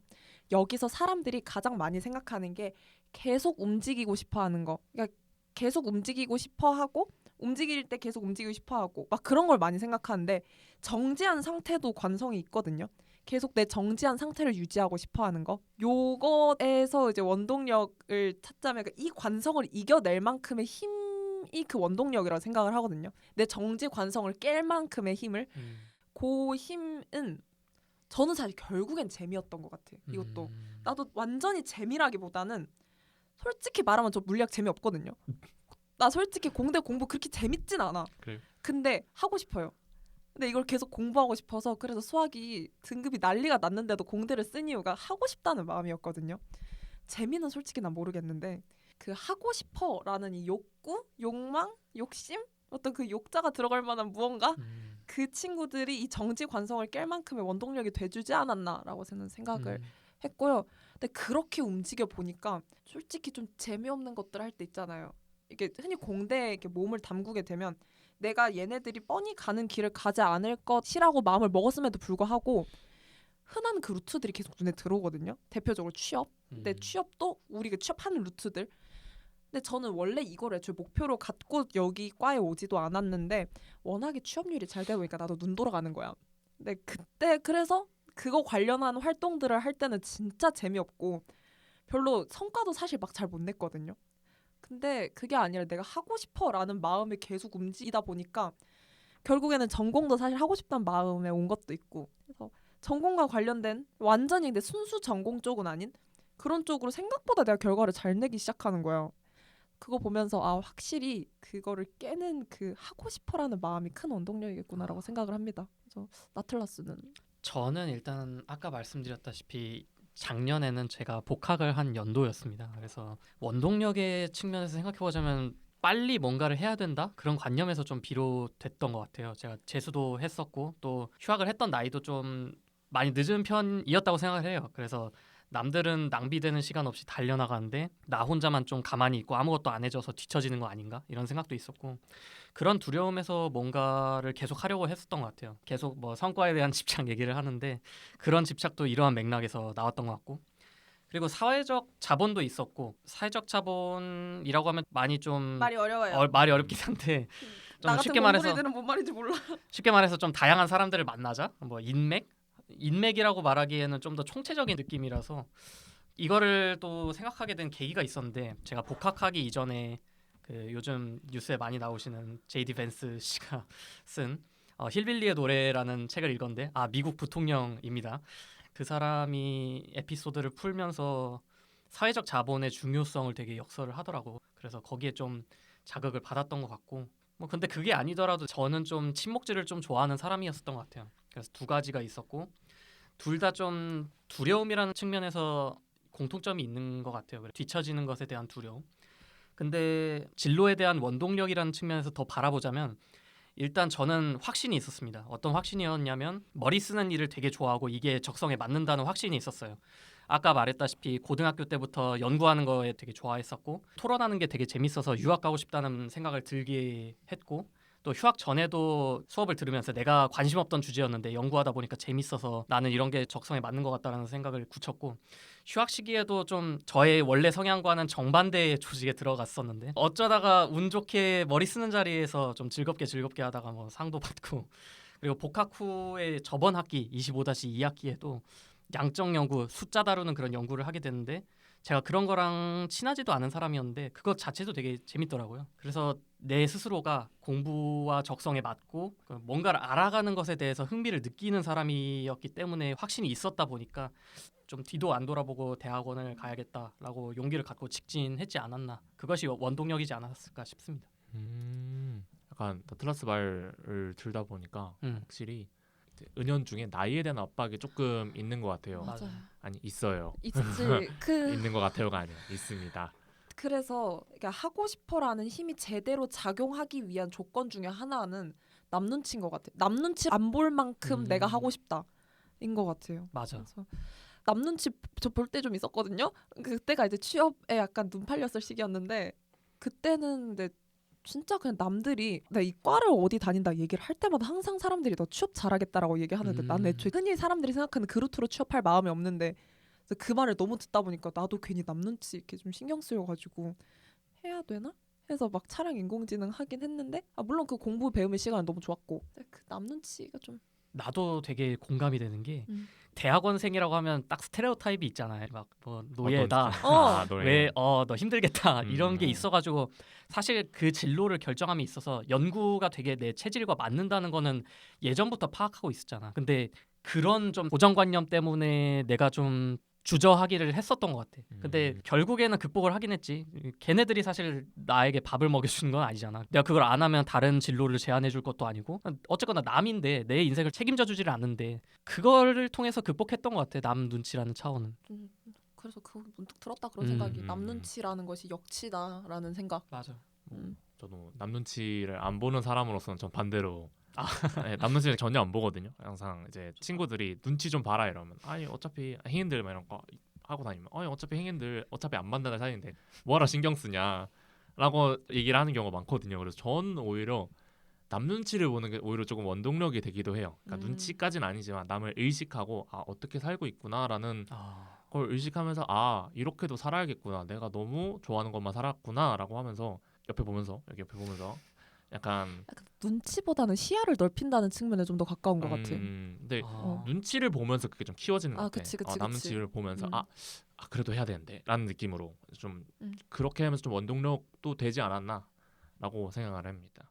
여기서 사람들이 가장 많이 생각하는 게 계속 움직이고 싶어하는 거. 그러니까 계속 움직이고 싶어하고 움직일 때 계속 움직이고 싶어하고 막 그런 걸 많이 생각하는데 정지한 상태도 관성이 있거든요. 계속 내 정지한 상태를 유지하고 싶어하는 거. 요거에서 이제 원동력을 찾자면 이 관성을 이겨낼 만큼의 힘이 그 원동력이라고 생각을 하거든요. 내 정지 관성을 깰 만큼의 힘을 그 힘은 저는 사실 결국엔 재미였던 것 같아요. 이것도 나도 완전히 재미라기보다는 솔직히 말하면 저 물리학 재미없거든요. 나 솔직히 공대 공부 그렇게 재밌진 않아. 그래요? 근데 하고 싶어요. 근데 이걸 계속 공부하고 싶어서 그래서 수학이 등급이 난리가 났는데도 공대를 쓴 이유가 하고 싶다는 마음이었거든요. 재미는 솔직히 난 모르겠는데 그 하고 싶어라는 이 욕구, 욕망, 욕심 어떤 그 욕자가 들어갈 만한 무언가 그 친구들이 이 정지 관성을 깰 만큼의 원동력이 돼주지 않았나라고 저는 생각을 했고요. 근데 그렇게 움직여 보니까 솔직히 좀 재미없는 것들 할 때 있잖아요. 이게 흔히 공대에 이렇게 몸을 담그게 되면 내가 얘네들이 뻔히 가는 길을 가지 않을 것이라고 마음을 먹었음에도 불구하고 흔한 그 루트들이 계속 눈에 들어오거든요. 대표적으로 취업. 근데 취업도 우리가 취업하는 루트들. 근데 저는 원래 이걸 애초에 목표로 갖고 여기 과에 오지도 않았는데 워낙에 취업률이 잘 되다 보니까 나도 눈 돌아가는 거야. 근데 그때 그래서 그거 관련한 활동들을 할 때는 진짜 재미없고 별로 성과도 사실 막 잘 못 냈거든요. 근데 그게 아니라 내가 하고 싶어라는 마음이 계속 움직이다 보니까 결국에는 전공도 사실 하고 싶다는 마음에 온 것도 있고, 그래서 전공과 관련된 완전히 근데 순수 전공 쪽은 아닌 그런 쪽으로 생각보다 내가 결과를 잘 내기 시작하는 거예요. 그거 보면서 아 확실히 그거를 깨는 그 하고 싶어라는 마음이 큰 원동력이겠구나라고 생각을 합니다. 그래서 나틀라스는 저는 일단 아까 말씀드렸다시피 작년에는 제가 복학을 한 연도였습니다. 그래서 원동력의 측면에서 생각해보자면 빨리 뭔가를 해야 된다? 그런 관념에서 좀 비롯됐던 것 같아요. 제가 재수도 했었고 또 휴학을 했던 나이도 좀 많이 늦은 편이었다고 생각을 해요. 그래서 남들은 낭비되는 시간 없이 달려나가는데 나 혼자만 좀 가만히 있고 아무것도 안 해줘서 뒤처지는 거 아닌가? 이런 생각도 있었고 그런 두려움에서 뭔가를 계속 하려고 했었던 것 같아요. 계속 뭐 성과에 대한 집착 얘기를 하는데 그런 집착도 이러한 맥락에서 나왔던 것 같고 그리고 사회적 자본도 있었고 사회적 자본이라고 하면 많이 좀 말이 어려워요. 말이 어렵긴 한데 나 좀 같은 쉽게 말해서 공부리들은 뭔 말인지 몰라. 쉽게 말해서 좀 다양한 사람들을 만나자 뭐 인맥이라고 말하기에는 좀 더 총체적인 느낌이라서 이거를 또 생각하게 된 계기가 있었는데 제가 복학하기 이전에 그 요즘 뉴스에 많이 나오시는 제이디 벤스 씨가 쓴 힐빌리의 노래라는 책을 읽었는데 미국 부통령입니다. 그 사람이 에피소드를 풀면서 사회적 자본의 중요성을 되게 역설을 하더라고. 그래서 거기에 좀 자극을 받았던 것 같고 뭐 근데 그게 아니더라도 저는 좀 친목질을 좀 좋아하는 사람이었었던 것 같아요. 그래서 두 가지가 있었고 둘 다 좀 두려움이라는 측면에서 공통점이 있는 것 같아요. 뒤처지는 것에 대한 두려움. 근데 진로에 대한 원동력이라는 측면에서 더 바라보자면 일단 저는 확신이 있었습니다. 어떤 확신이었냐면 머리 쓰는 일을 되게 좋아하고 이게 적성에 맞는다는 확신이 있었어요. 아까 말했다시피 고등학교 때부터 연구하는 거에 되게 좋아했었고 토론하는 게 되게 재밌어서 유학 가고 싶다는 생각을 들게 했고 또 휴학 전에도 수업을 들으면서 내가 관심 없던 주제였는데 연구하다 보니까 재밌어서 나는 이런 게 적성에 맞는 것 같다라는 생각을 굳혔고 휴학 시기에도 좀 저의 원래 성향과는 정반대의 조직에 들어갔었는데 어쩌다가 운 좋게 머리 쓰는 자리에서 좀 즐겁게 하다가 뭐 상도 받고 그리고 복학 후에 저번 학기 25-2학기에도 양적 연구 숫자 다루는 그런 연구를 하게 됐는데 제가 그런 거랑 친하지도 않은 사람이었는데 그것 자체도 되게 재밌더라고요. 그래서 내 스스로가 공부와 적성에 맞고 뭔가를 알아가는 것에 대해서 흥미를 느끼는 사람이었기 때문에 확신이 있었다 보니까 좀 뒤도 안 돌아보고 대학원을 가야겠다라고 용기를 갖고 직진했지 않았나. 그것이 원동력이지 않았을까 싶습니다. 약간 나틀라스 말을 들다 보니까 음. 확실히 은연중에 나이에 대한 압박이 조금 있는 것 같아요. 맞아요. 아니 있어요. 있지. 있는 것 같아요가 아니라 있습니다. 그래서 그러니까 하고 싶어라는 힘이 제대로 작용하기 위한 조건 중에 하나는 남 눈치인 것 같아요. 남 눈치 안 볼 만큼 내가 하고 싶다인 것 같아요. 맞아. 그래서 남 눈치 저 볼 때 좀 있었거든요. 그때가 이제 취업에 약간 눈 팔렸을 시기였는데 그때는 근데 진짜 그냥 남들이 나 이 과를 어디 다닌다 얘기를 할 때마다 항상 사람들이 너 취업 잘하겠다라고 얘기하는데 나는 애초에 흔히 사람들이 생각하는 그 루트로 취업할 마음이 없는데 그래서 그 말을 너무 듣다 보니까 나도 괜히 남 눈치 이렇게 좀 신경 쓰여가지고 해야 되나? 해서 막 차량 인공지능 하긴 했는데 물론 그 공부 배우는 시간은 너무 좋았고 그 남 눈치가 좀 나도 되게 공감이 되는 게 대학원생이라고 하면 딱 스테레오타입이 있잖아요. 막 뭐 노예다. 노예. 왜 너 힘들겠다 이런 게 있어가지고 사실 그 진로를 결정함에 있어서 연구가 되게 내 체질과 맞는다는 거는 예전부터 파악하고 있었잖아. 근데 그런 좀 고정관념 때문에 내가 좀 주저하기를 했었던 것 같아. 근데 결국에는 극복을 하긴 했지. 걔네들이 사실 나에게 밥을 먹여주는 건 아니잖아. 내가 그걸 안 하면 다른 진로를 제안해줄 것도 아니고 어쨌거나 남인데 내 인생을 책임져주지를 않는데 그거를 통해서 극복했던 것 같아. 남 눈치라는 차원은. 그래서 그거 문득 들었다 그런 생각이 남 눈치라는 것이 역치다라는 생각. 맞아. 저도 남 눈치를 안 보는 사람으로서는 전 반대로 네, 남 눈치를 전혀 안 보거든요. 항상 이제 친구들이 눈치 좀 봐라 이러면 아니 어차피 행인들 막 이런 거 하고 다니면 어차피 행인들 어차피 안 만나는 사이인데 뭐하러 신경 쓰냐라고 얘기를 하는 경우가 많거든요. 그래서 전 오히려 남 눈치를 보는 게 오히려 조금 원동력이 되기도 해요. 그러니까 눈치까지는 아니지만 남을 의식하고 어떻게 살고 있구나라는 걸 의식하면서 이렇게도 살아야겠구나. 내가 너무 좋아하는 것만 살았구나라고 하면서 여기 옆에 보면서 약간 약간 눈치보다는 시야를 넓힌다는 측면에 좀 더 가까운 것 같아. 근데 아, 눈치를 보면서 그게 좀 키워지는 것 아, 같아. 그치, 그치, 남 그치. 눈치를 보면서 음. 그래도 해야 되는데라는 느낌으로 좀 음. 그렇게 하면서 좀 원동력도 되지 않았나라고 생각을 합니다.